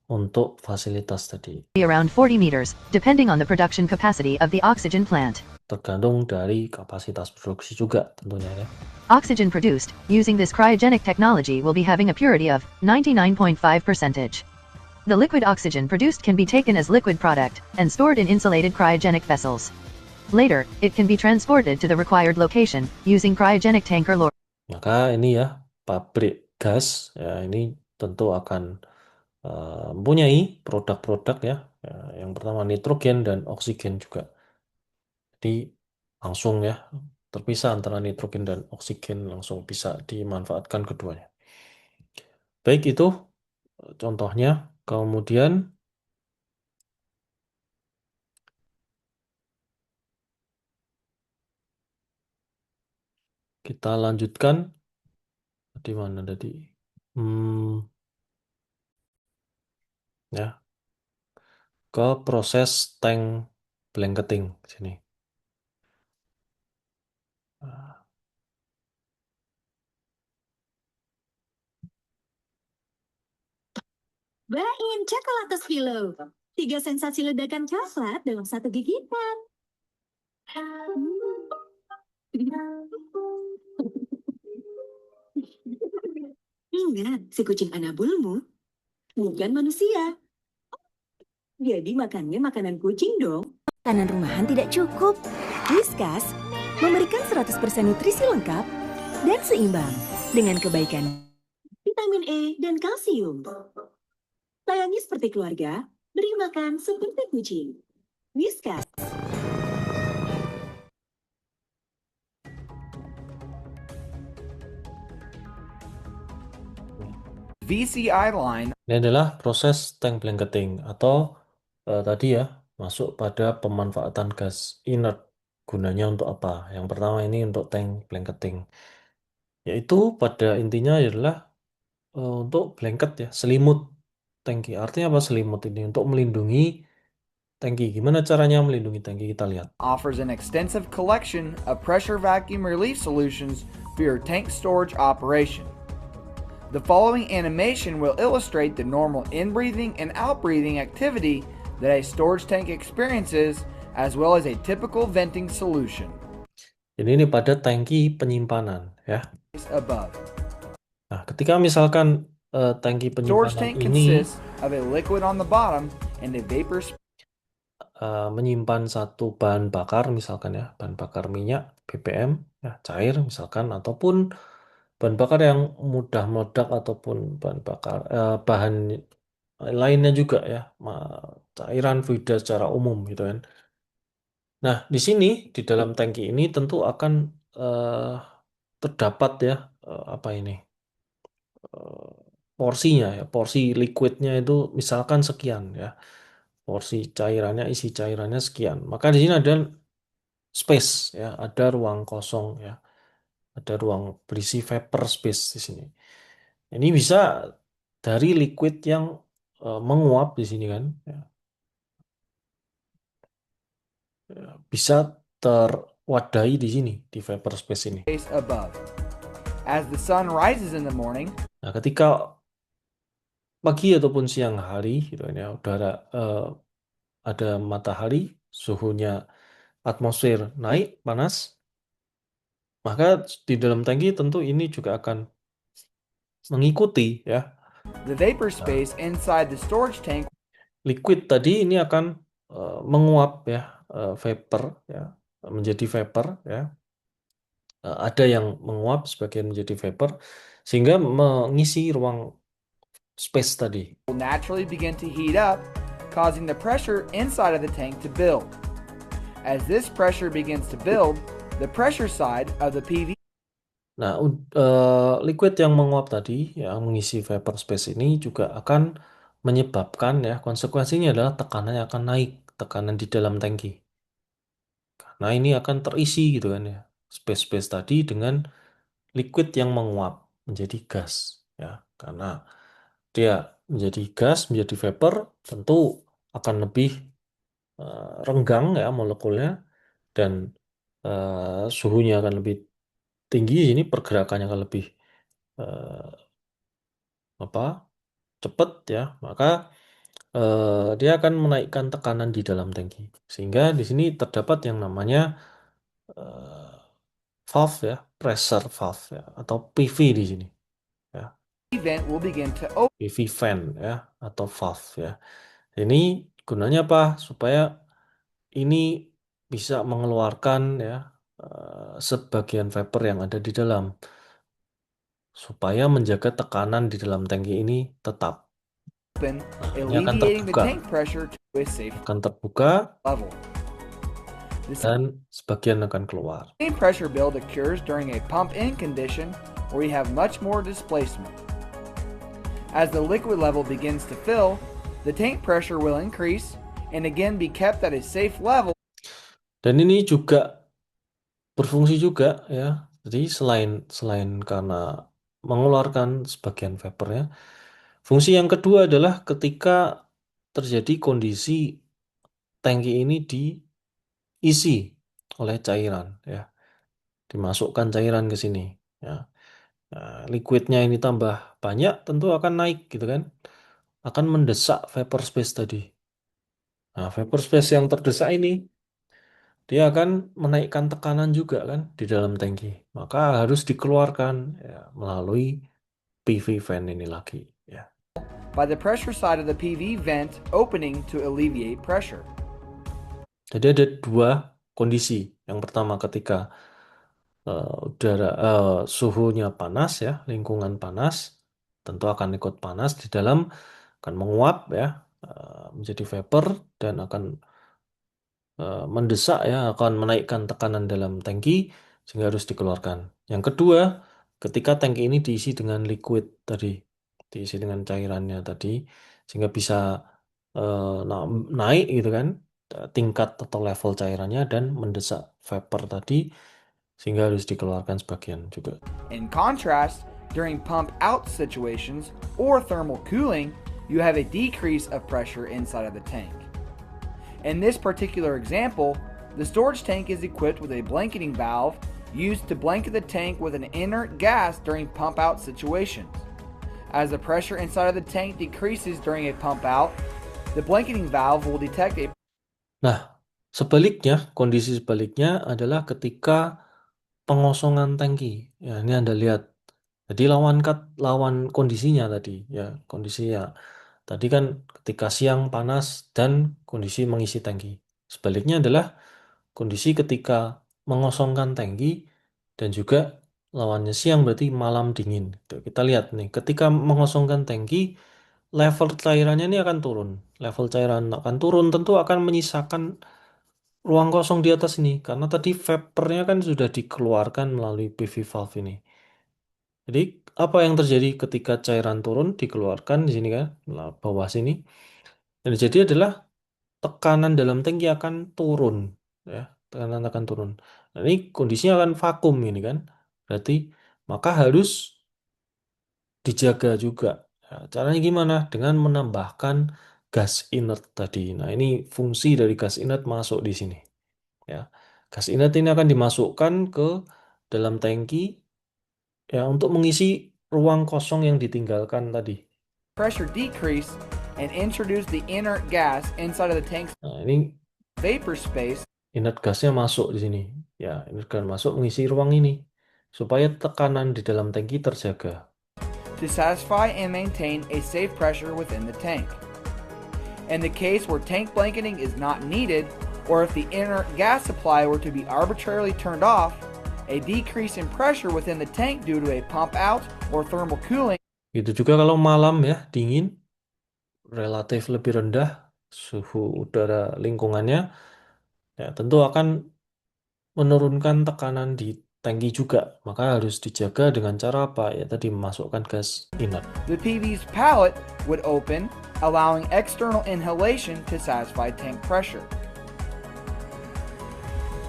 untuk fasilitas tadi. Be around 40 meters, depending on the production capacity of the oxygen plant. Tergantung dari kapasitas produksi juga tentunya ya. Oxygen produced using this cryogenic technology will be having a purity of 99.5%. The liquid oxygen produced can be taken as liquid product and stored in insulated cryogenic vessels. Later, it can be transported to the required location using cryogenic tanker lorry. Maka ini ya, pabrik gas ya, ini tentu akan mempunyai produk-produk ya. Yang pertama nitrogen dan oksigen juga. Jadi langsung ya, terpisah antara nitrogen dan oksigen, langsung bisa dimanfaatkan keduanya. Baik, itu contohnya. Kemudian kita lanjutkan di mana tadi? Ya, ke proses tank blanketing sini. Bain Chocolatos Philo. 3 sensasi ledakan coklat dalam 1 gigitan. Ingat, si kucing anabulmu bukan manusia. Jadi makannya makanan kucing dong. Makanan rumahan tidak cukup. Whiskas memberikan 100% nutrisi lengkap dan seimbang dengan kebaikan Vitamin E dan kalsium. Sayangi seperti keluarga, beri makan seperti kucing. Whiskas. VCI line Ini adalah proses tank blanketing atau tadi ya masuk pada pemanfaatan gas inert. Gunanya untuk apa? Yang pertama ini untuk tank blanketing, yaitu pada intinya adalah untuk blanket ya, selimut tangki. Artinya apa selimut ini? Untuk melindungi tangki. Gimana caranya melindungi tangki? Kita lihat. offers an extensive collection of pressure vacuum relief solutions for your tank storage operation. The following animation will illustrate the normal in-breathing and out-breathing activity that a storage tank experiences, as well as a typical venting solution. Jadi ini pada tangki penyimpanan ya. Above. Nah, ketika misalkan tangki Storage penyimpanan tank ini consists of a liquid on the bottom and a vapor menyimpan satu bahan bakar misalkan ya, bahan bakar minyak BBM ya, cair misalkan, ataupun bahan bakar yang mudah meledak, ataupun bahan bakar bahan lainnya juga ya, cairan fluida secara umum gitu kan. Nah, di sini di dalam tangki ini tentu akan terdapat ya apa ini eh, porsinya ya, porsi liquidnya itu misalkan sekian ya, porsi cairannya, isi cairannya sekian. Maka di sini ada space ya, ada ruang kosong ya, ada ruang berisi vapor space di sini. Ini bisa dari liquid yang menguap di sini kan, ya. Bisa terwadai di sini di vapor space ini. space above. As the sun rises in the morning, Nah, ketika pagi ataupun siang hari gitu kan ya, udara ada matahari, suhunya atmosfer naik panas, maka di dalam tangki tentu ini juga akan mengikuti ya. the vapor space inside the storage tank Liquid tadi ini akan menguap ya, vapor ya, menjadi vapor ya. Ada yang menguap, sebagian menjadi vapor, sehingga mengisi ruang space tadi. will naturally begin to heat up, causing the pressure inside of the tank to build. As this pressure begins to build, the pressure side of the PV Nah, liquid yang menguap tadi, yang mengisi vapor space ini juga akan menyebabkan ya, konsekuensinya adalah tekanannya akan naik, tekanan di dalam tangki. Nah, ini akan terisi gitu kan ya, space-space tadi dengan liquid yang menguap menjadi gas ya, karena dia menjadi gas, menjadi vapor, tentu akan lebih renggang ya molekulnya, dan suhunya akan lebih tinggi. Ini pergerakannya akan lebih eh, apa cepat ya, maka dia akan menaikkan tekanan di dalam tangki, sehingga di sini terdapat yang namanya eh, valve ya, pressure valve ya, atau PV di sini ya, vent will begin to open. PV fan ya, atau valve ya. Ini gunanya apa? Supaya ini bisa mengeluarkan ya sebagian vapor yang ada di dalam, supaya menjaga tekanan di dalam tangki ini tetap. Ini akan Alleviating the terbuka, tank pressure to a safe akan terbuka level. The dan sebagian akan keluar. same pressure build occurs during a pump-in condition where you have much more displacement. As the liquid level begins to fill, the tank pressure will increase and again be kept at a safe level. Dan ini juga berfungsi juga ya. Jadi selain karena mengeluarkan sebagian vapornya, fungsi yang kedua adalah ketika terjadi kondisi tangki ini diisi oleh cairan ya, dimasukkan cairan ke sini ya. Nah, liquidnya ini tambah banyak, tentu akan naik gitu kan, akan mendesak vapor space tadi. Nah, vapor space yang terdesak ini dia akan menaikkan tekanan juga kan di dalam tangki, maka harus dikeluarkan ya, melalui PV fan ini lagi ya. By the pressure side of the PV vent opening to alleviate pressure. Jadi ada dua kondisi. Yang pertama ketika suhunya panas ya, lingkungan panas, tentu akan ikut panas di dalam, akan menguap ya, menjadi vapor dan akan mendesak ya, akan menaikkan tekanan dalam tangki sehingga harus dikeluarkan. Yang kedua, ketika tangki ini diisi dengan liquid tadi, diisi dengan cairannya tadi, sehingga bisa naik gitu kan, tingkat atau level cairannya dan mendesak vapor tadi sehingga harus dikeluarkan sebagian juga. In contrast, during pump out situations or thermal cooling, you have a decrease of pressure inside of the tank. In this particular example, the storage tank is equipped with a blanketing valve used to blanket the tank with an inert gas during pump out situations. As the pressure inside of the tank decreases during a pump out, the blanketing valve will detect a Nah, sebaliknya, kondisi sebaliknya adalah ketika pengosongan tangki. Ya, ini Anda lihat. Jadi lawan kondisinya tadi, ya, kondisinya. Tadi kan ketika siang panas dan kondisi mengisi tangki. Sebaliknya adalah kondisi ketika mengosongkan tangki dan juga lawannya siang berarti malam dingin. Tuh, kita lihat nih, ketika mengosongkan tangki, level cairannya ini akan turun. Level cairan akan turun, tentu akan menyisakan ruang kosong di atas ini karena tadi vapornya kan sudah dikeluarkan melalui PV valve ini. Jadi apa yang terjadi ketika cairan turun dikeluarkan di sini kan, bawah sini. Yang terjadi adalah tekanan dalam tangki akan turun, ya, tekanan akan turun. Nah, ini kondisinya akan vakum ini kan. Berarti maka harus dijaga juga. Ya, caranya gimana? Dengan menambahkan gas inert tadi. Nah, ini fungsi dari gas inert masuk di sini. Ya, gas inert ini akan dimasukkan ke dalam tangki ya untuk mengisi ruang kosong yang ditinggalkan tadi. pressure decrease and introduce the inert gas inside of the tank's Nah, ini vapor space inert gasnya masuk di sini. Ya, inert gas masuk mengisi ruang ini supaya tekanan di dalam tangki terjaga. to satisfy and maintain a safe pressure within the tank. In the case where tank blanketing is not needed, or if the inert gas supply were to be arbitrarily turned off, a decrease in pressure within the tank due to a pump out or thermal cooling Itu juga kalau malam ya, dingin, relatif lebih rendah suhu udara lingkungannya, ya tentu akan menurunkan tekanan di tangki juga. Maka harus dijaga dengan cara apa? Ya tadi memasukkan gas inert. the PV's pallet would open, allowing external inhalation to satisfy tank pressure.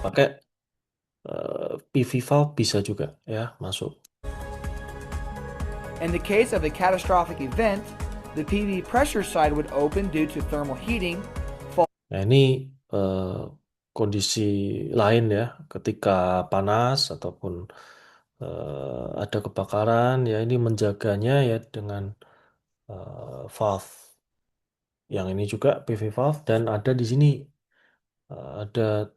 Pakai PV valve bisa juga ya masuk. In the case of a catastrophic event, the PV pressure side would open due to thermal heating, Nah ini kondisi lain ya, ketika panas ataupun ada kebakaran ya, ini menjaganya ya dengan valve yang ini juga PV valve, dan ada di sini ada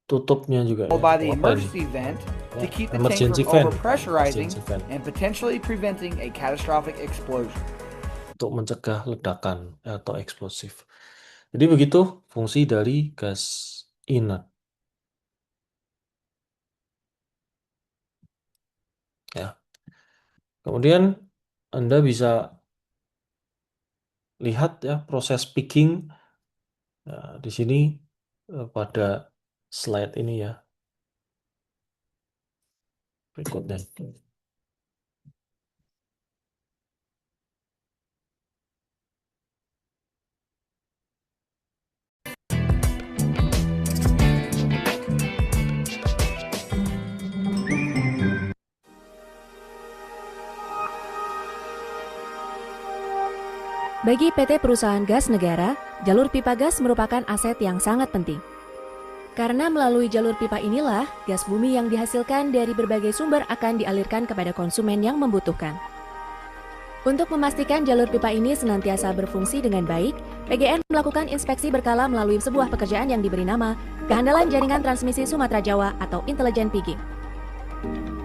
tutupnya juga ya. followed by the Atau apa ini? emergency vent to Ya, keep the tank emergency from vent. overpressurizing Emergency vent. and potentially preventing a catastrophic explosion. Untuk mencegah ledakan atau eksplosif. Jadi begitu fungsi dari gas inert. Ya. Kemudian Anda bisa lihat ya proses picking di sini pada slide ini ya. Berikutnya. Bagi PT Perusahaan Gas Negara, jalur pipa gas merupakan aset yang sangat penting. Karena melalui jalur pipa inilah, gas bumi yang dihasilkan dari berbagai sumber akan dialirkan kepada konsumen yang membutuhkan. Untuk memastikan jalur pipa ini senantiasa berfungsi dengan baik, PGN melakukan inspeksi berkala melalui sebuah pekerjaan yang diberi nama Kehandalan Jaringan Transmisi Sumatera Jawa atau Intelligent Pigging.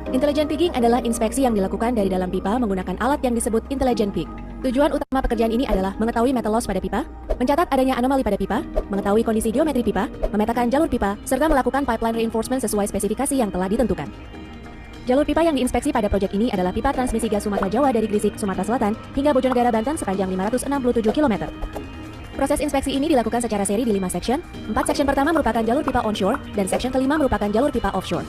Intelligent Pigging adalah inspeksi yang dilakukan dari dalam pipa menggunakan alat yang disebut Intelligent Pig. Tujuan utama pekerjaan ini adalah mengetahui metal loss pada pipa, mencatat adanya anomali pada pipa, mengetahui kondisi geometri pipa, memetakan jalur pipa, serta melakukan pipeline reinforcement sesuai spesifikasi yang telah ditentukan. Jalur pipa yang diinspeksi pada proyek ini adalah pipa transmisi gas Sumatera Jawa dari Gresik, Sumatera Selatan, hingga Bojonegara, Banten sepanjang 567 km. Proses inspeksi ini dilakukan secara seri di 5 section. 4 section pertama merupakan jalur pipa onshore, dan section kelima merupakan jalur pipa offshore.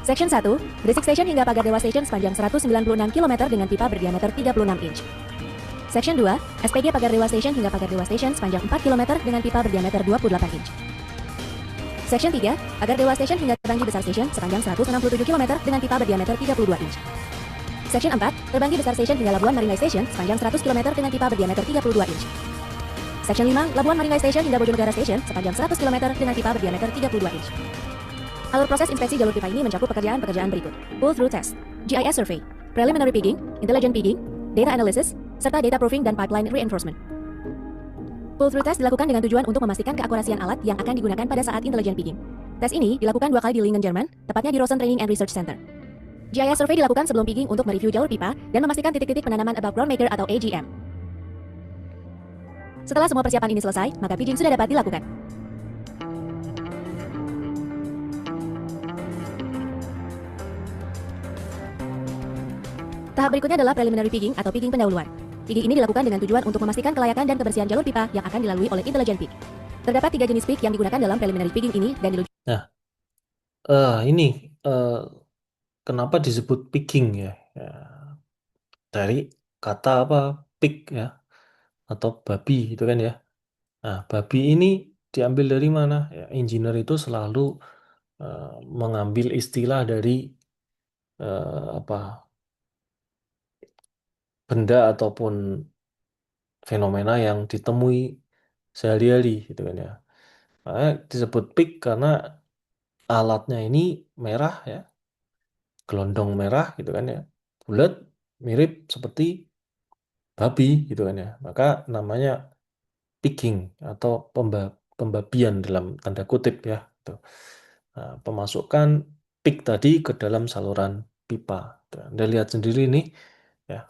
Section 1, Gresik Station hingga Pagar Dewa Station sepanjang 196 km dengan pipa berdiameter 36 inch. Section 2, SPG Pagar Dewa Station hingga Pagar Dewa Station sepanjang 4 km dengan pipa berdiameter 28 inch. Section 3, Pagar Dewa Station hingga Terbanggi Besar Station sepanjang 167 km dengan pipa berdiameter 32 inch. Section 4, Terbanggi Besar Station hingga Labuan Marinai Station sepanjang 100 km dengan pipa berdiameter 32 inch. Section 5, Labuan Marinai Station hingga Bojonegara Station sepanjang 100 km dengan pipa berdiameter 32 inch. Alur proses inspeksi jalur pipa ini mencakup pekerjaan-pekerjaan berikut: pull-through test, GIS survey, preliminary pigging, intelligent pigging, data analysis, serta data proofing dan pipeline reinforcement. Pull-through test dilakukan dengan tujuan untuk memastikan keakurasian alat yang akan digunakan pada saat intelligent pigging. Tes ini dilakukan 2 kali di Lingen, Jerman, tepatnya di Rosen Training and Research Center. GIS survey dilakukan sebelum pigging untuk mereview jalur pipa dan memastikan titik-titik penanaman above ground maker atau AGM. Setelah semua persiapan ini selesai, maka pigging sudah dapat dilakukan. Tahap berikutnya adalah preliminary pigging atau pigging pendahuluan. Pigging ini dilakukan dengan tujuan untuk memastikan kelayakan dan kebersihan jalur pipa yang akan dilalui oleh intelligent pig. Terdapat 3 jenis pig yang digunakan dalam preliminary pigging ini dan Nah, ini kenapa disebut pigging ya? Dari kata apa? Pig ya, atau babi itu kan ya. Nah, babi ini diambil dari mana? Ya, engineer itu selalu mengambil istilah dari benda ataupun fenomena yang ditemui sehari-hari gitu kan ya. Makanya disebut pig karena alatnya ini merah ya, gelondong merah gitu kan ya, bulat, mirip seperti babi gitu kan ya. Maka namanya pigging atau pembabian dalam tanda kutip ya. Gitu. Nah, pemasukan pig tadi ke dalam saluran pipa. Anda lihat sendiri nih ya,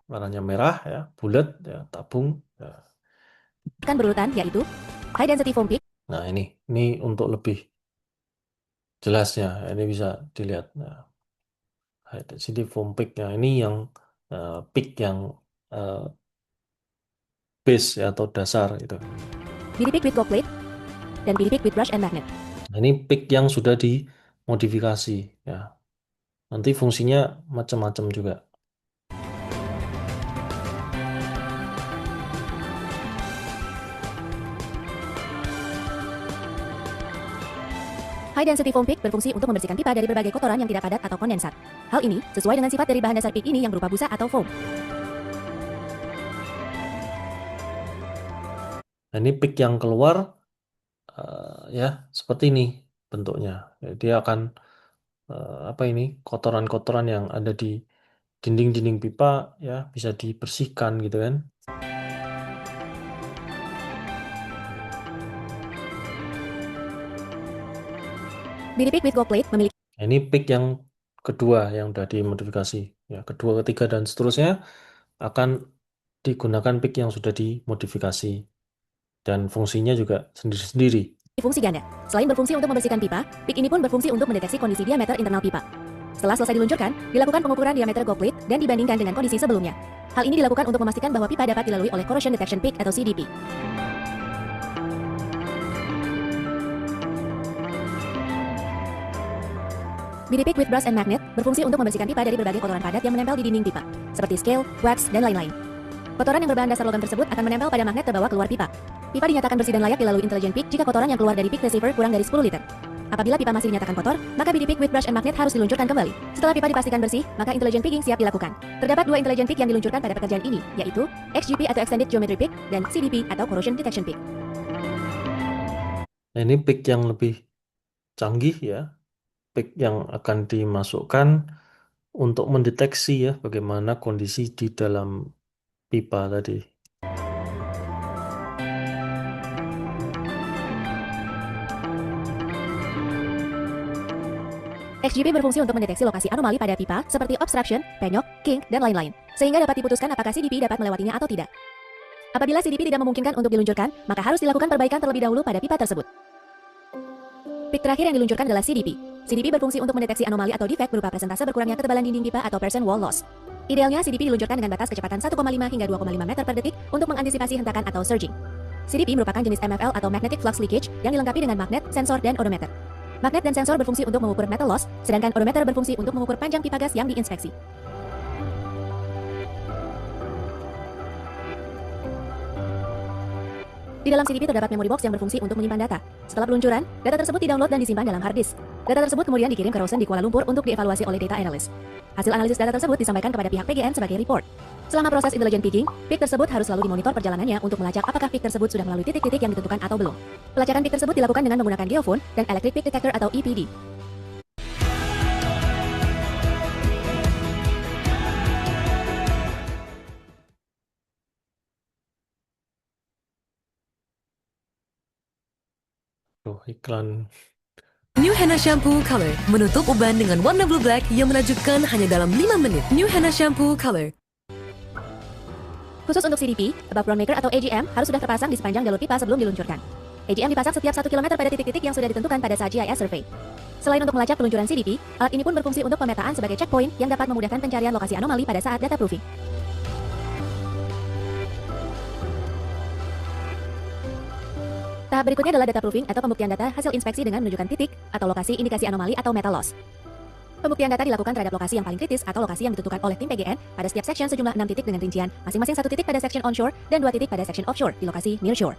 warnanya merah ya, bulat ya, tabung ya. Kan berurutan yaitu high density foam pig. Nah, ini untuk lebih jelasnya ini bisa dilihat. Nah, high density foam pig ini yang pig yang base ya, atau dasar itu. BD pig with gold plate dan BD pig with brush and magnet. Nah, ini pig yang sudah dimodifikasi ya. Nanti fungsinya macam-macam juga. High density foam pig berfungsi untuk membersihkan pipa dari berbagai kotoran yang tidak padat atau kondensat. Hal ini sesuai dengan sifat dari bahan dasar pig ini yang berupa busa atau foam. Nah, ini pig yang keluar ya seperti ini bentuknya. Dia akan kotoran-kotoran yang ada di dinding-dinding pipa ya bisa dibersihkan gitu kan. BD pig with gold plate memiliki Ini pig yang kedua yang sudah dimodifikasi. Ya, kedua, ketiga, dan seterusnya akan digunakan pig yang sudah dimodifikasi. Dan fungsinya juga sendiri-sendiri. fungsi ganda. Selain berfungsi untuk membersihkan pipa, pig ini pun berfungsi untuk mendeteksi kondisi diameter internal pipa. Setelah selesai diluncurkan, dilakukan pengukuran diameter gold plate dan dibandingkan dengan kondisi sebelumnya. Hal ini dilakukan untuk memastikan bahwa pipa dapat dilalui oleh corrosion detection pig atau CDP. BD pig with brush and magnet berfungsi untuk membersihkan pipa dari berbagai kotoran padat yang menempel di dinding pipa, seperti scale, wax, dan lain-lain. Kotoran yang berbahan dasar logam tersebut akan menempel pada magnet terbawa keluar pipa. Pipa dinyatakan bersih dan layak dilalui intelligent pig jika kotoran yang keluar dari pig receiver kurang dari 10 liter. Apabila pipa masih dinyatakan kotor, maka BD pig with brush and magnet harus diluncurkan kembali. Setelah pipa dipastikan bersih, maka intelligent pigging siap dilakukan. Terdapat 2 intelligent pig yang diluncurkan pada pekerjaan ini, yaitu XGP atau Extended Geometry Pig dan CDP atau Corrosion Detection Pig. Nah, ini pig yang lebih canggih ya. Pig yang akan dimasukkan untuk mendeteksi ya bagaimana kondisi di dalam pipa tadi. XGP berfungsi untuk mendeteksi lokasi anomali pada pipa seperti obstruction, penyok, kink, dan lain-lain, sehingga dapat diputuskan apakah CDP dapat melewatinya atau tidak. Apabila CDP tidak memungkinkan untuk diluncurkan, maka harus dilakukan perbaikan terlebih dahulu pada pipa tersebut. Pik terakhir yang diluncurkan adalah CDP. CDP berfungsi untuk mendeteksi anomali atau defek berupa persentase berkurangnya ketebalan dinding pipa atau percent wall loss. Idealnya, CDP diluncurkan dengan batas kecepatan 1,5 hingga 2,5 meter per detik untuk mengantisipasi hentakan atau surging. CDP merupakan jenis MFL atau magnetic flux leakage yang dilengkapi dengan magnet, sensor, dan odometer. Magnet dan sensor berfungsi untuk mengukur metal loss, sedangkan odometer berfungsi untuk mengukur panjang pipa gas yang diinspeksi. Di dalam CDP terdapat memory box yang berfungsi untuk menyimpan data. Setelah peluncuran, data tersebut di-download dan disimpan dalam hard disk. Data tersebut kemudian dikirim ke Rosen di Kuala Lumpur untuk dievaluasi oleh data analyst. Hasil analisis data tersebut disampaikan kepada pihak PGN sebagai report. Selama proses intelligent picking, PIK tersebut harus selalu dimonitor perjalanannya untuk melacak apakah PIK tersebut sudah melalui titik-titik yang ditentukan atau belum. Pelacakan PIK tersebut dilakukan dengan menggunakan geophone dan electric peak detector atau EPD. Iklan. New Henna Shampoo Color menutup uban dengan warna blue black yang menakjubkan hanya dalam 5 menit. New Henna Shampoo Color. Khusus untuk CDP, above ground maker atau AGM harus sudah terpasang di sepanjang jalur pipa sebelum diluncurkan. AGM dipasang setiap 1 km pada titik-titik yang sudah ditentukan pada saat GIS survey. Selain untuk melacak peluncuran CDP, alat ini pun berfungsi untuk pemetaan sebagai checkpoint yang dapat memudahkan pencarian lokasi anomali pada saat data proofing. Tahap berikutnya adalah data proofing atau pembuktian data hasil inspeksi dengan menunjukkan titik atau lokasi indikasi anomali atau metal loss. Pembuktian data dilakukan terhadap lokasi yang paling kritis atau lokasi yang ditentukan oleh tim PGN pada setiap section sejumlah 6 titik dengan rincian, masing-masing 1 titik pada section onshore dan 2 titik pada section offshore di lokasi nearshore.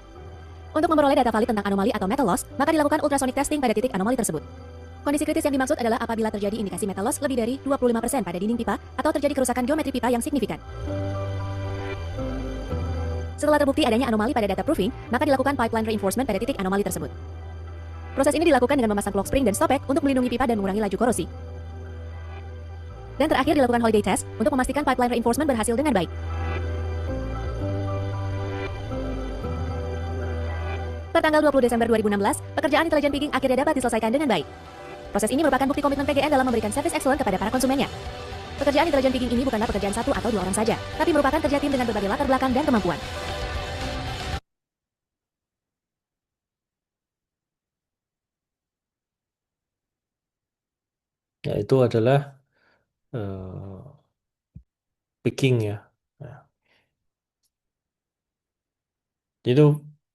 Untuk memperoleh data valid tentang anomali atau metal loss, maka dilakukan ultrasonic testing pada titik anomali tersebut. Kondisi kritis yang dimaksud adalah apabila terjadi indikasi metal loss lebih dari 25% pada dinding pipa atau terjadi kerusakan geometri pipa yang signifikan. Setelah terbukti adanya anomali pada data proofing, maka dilakukan pipeline reinforcement pada titik anomali tersebut. Proses ini dilakukan dengan memasang clock spring dan stopback untuk melindungi pipa dan mengurangi laju korosi. Dan terakhir dilakukan holiday test untuk memastikan pipeline reinforcement berhasil dengan baik. Pertanggal 20 Desember 2016, pekerjaan intelligent picking akhirnya dapat diselesaikan dengan baik. Proses ini merupakan bukti komitmen PGN dalam memberikan service excellent kepada para konsumennya. Pekerjaan intelligent picking ini bukanlah pekerjaan 1 atau 2 orang saja, tapi merupakan kerja tim dengan berbagai latar belakang dan kemampuan. Ya, itu adalah picking ya. Nah, itu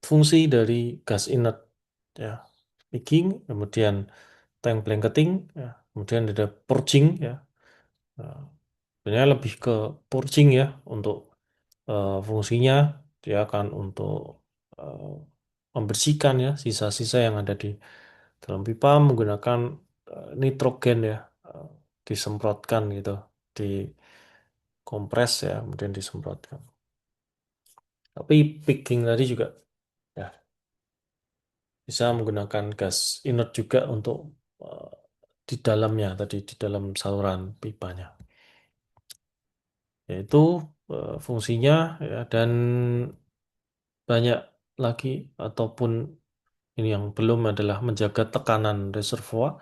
fungsi dari gas inert ya. Picking, kemudian tank blanketing, ya. Kemudian ada purging ya. Nah, sebenarnya lebih ke purging ya untuk fungsinya dia akan untuk eh, membersihkan ya sisa-sisa yang ada di dalam pipa menggunakan nitrogen ya, disemprotkan gitu, dikompres ya, kemudian disemprotkan. Tapi picking tadi juga ya bisa menggunakan gas inert juga untuk eh, di dalamnya tadi di dalam saluran pipanya. Yaitu fungsinya ya, dan banyak lagi ataupun ini yang belum adalah menjaga tekanan reservoir.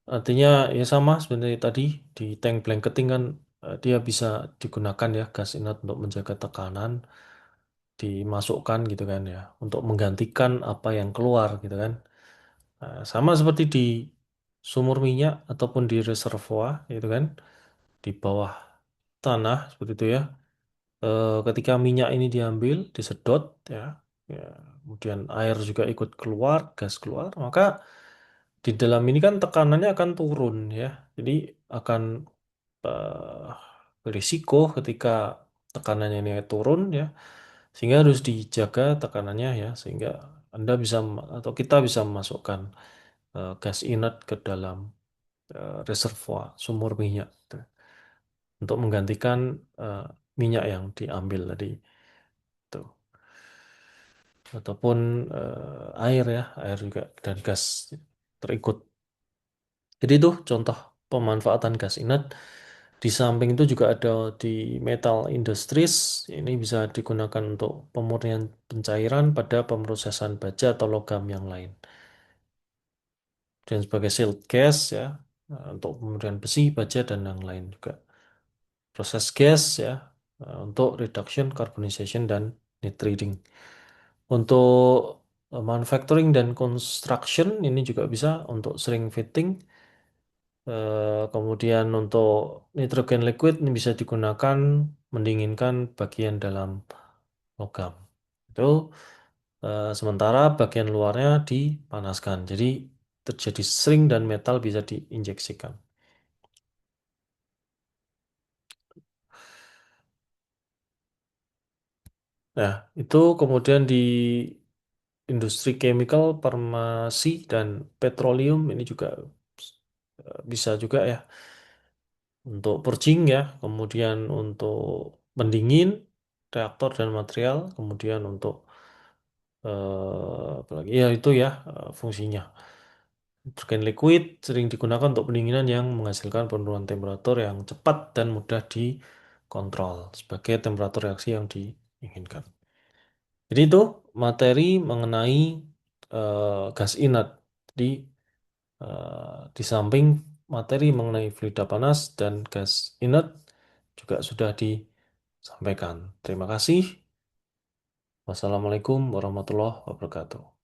Artinya ya sama sebenarnya tadi di tank blanketing kan dia bisa digunakan ya gas inert untuk menjaga tekanan dimasukkan gitu kan ya untuk menggantikan apa yang keluar gitu kan. Nah, sama seperti di sumur minyak ataupun di reservoir gitu kan di bawah tanah seperti itu ya. Ketika minyak ini diambil, disedot ya, ya, kemudian air juga ikut keluar, gas keluar, maka di dalam ini kan tekanannya akan turun ya. Jadi akan berisiko ketika tekanannya ini turun ya, sehingga harus dijaga tekanannya ya, sehingga Anda bisa atau kita bisa memasukkan gas inert ke dalam reservoir sumur minyak gitu, untuk menggantikan eh, minyak yang diambil tadi. Tuh. Ataupun air ya, air juga dan gas terikut. Jadi itu contoh pemanfaatan gas inert. Di samping itu juga ada di metal industries, ini bisa digunakan untuk pemurnian pencairan pada pemrosesan baja atau logam yang lain. Dan sebagai shield gas ya, untuk pemberian besi, baja, dan yang lain juga. Proses gas ya, untuk reduction, carbonization, dan nitriding. Untuk manufacturing dan construction ini juga bisa untuk string fitting. Kemudian untuk nitrogen liquid ini bisa digunakan mendinginkan bagian dalam logam. Itu sementara bagian luarnya dipanaskan. Jadi terjadi string dan metal bisa diinjeksikan. Nah, itu kemudian di industri chemical, farmasi, dan petroleum ini juga bisa juga ya untuk purging ya, kemudian untuk pendingin reaktor dan material, kemudian untuk apalagi ya itu ya fungsinya. Nitrogen liquid sering digunakan untuk pendinginan yang menghasilkan penurunan temperatur yang cepat dan mudah dikontrol sebagai temperatur reaksi yang diinginkan. Jadi itu materi mengenai gas inert. Jadi di samping materi mengenai fluida panas dan gas inert juga sudah disampaikan. Terima kasih. Wassalamualaikum warahmatullahi wabarakatuh.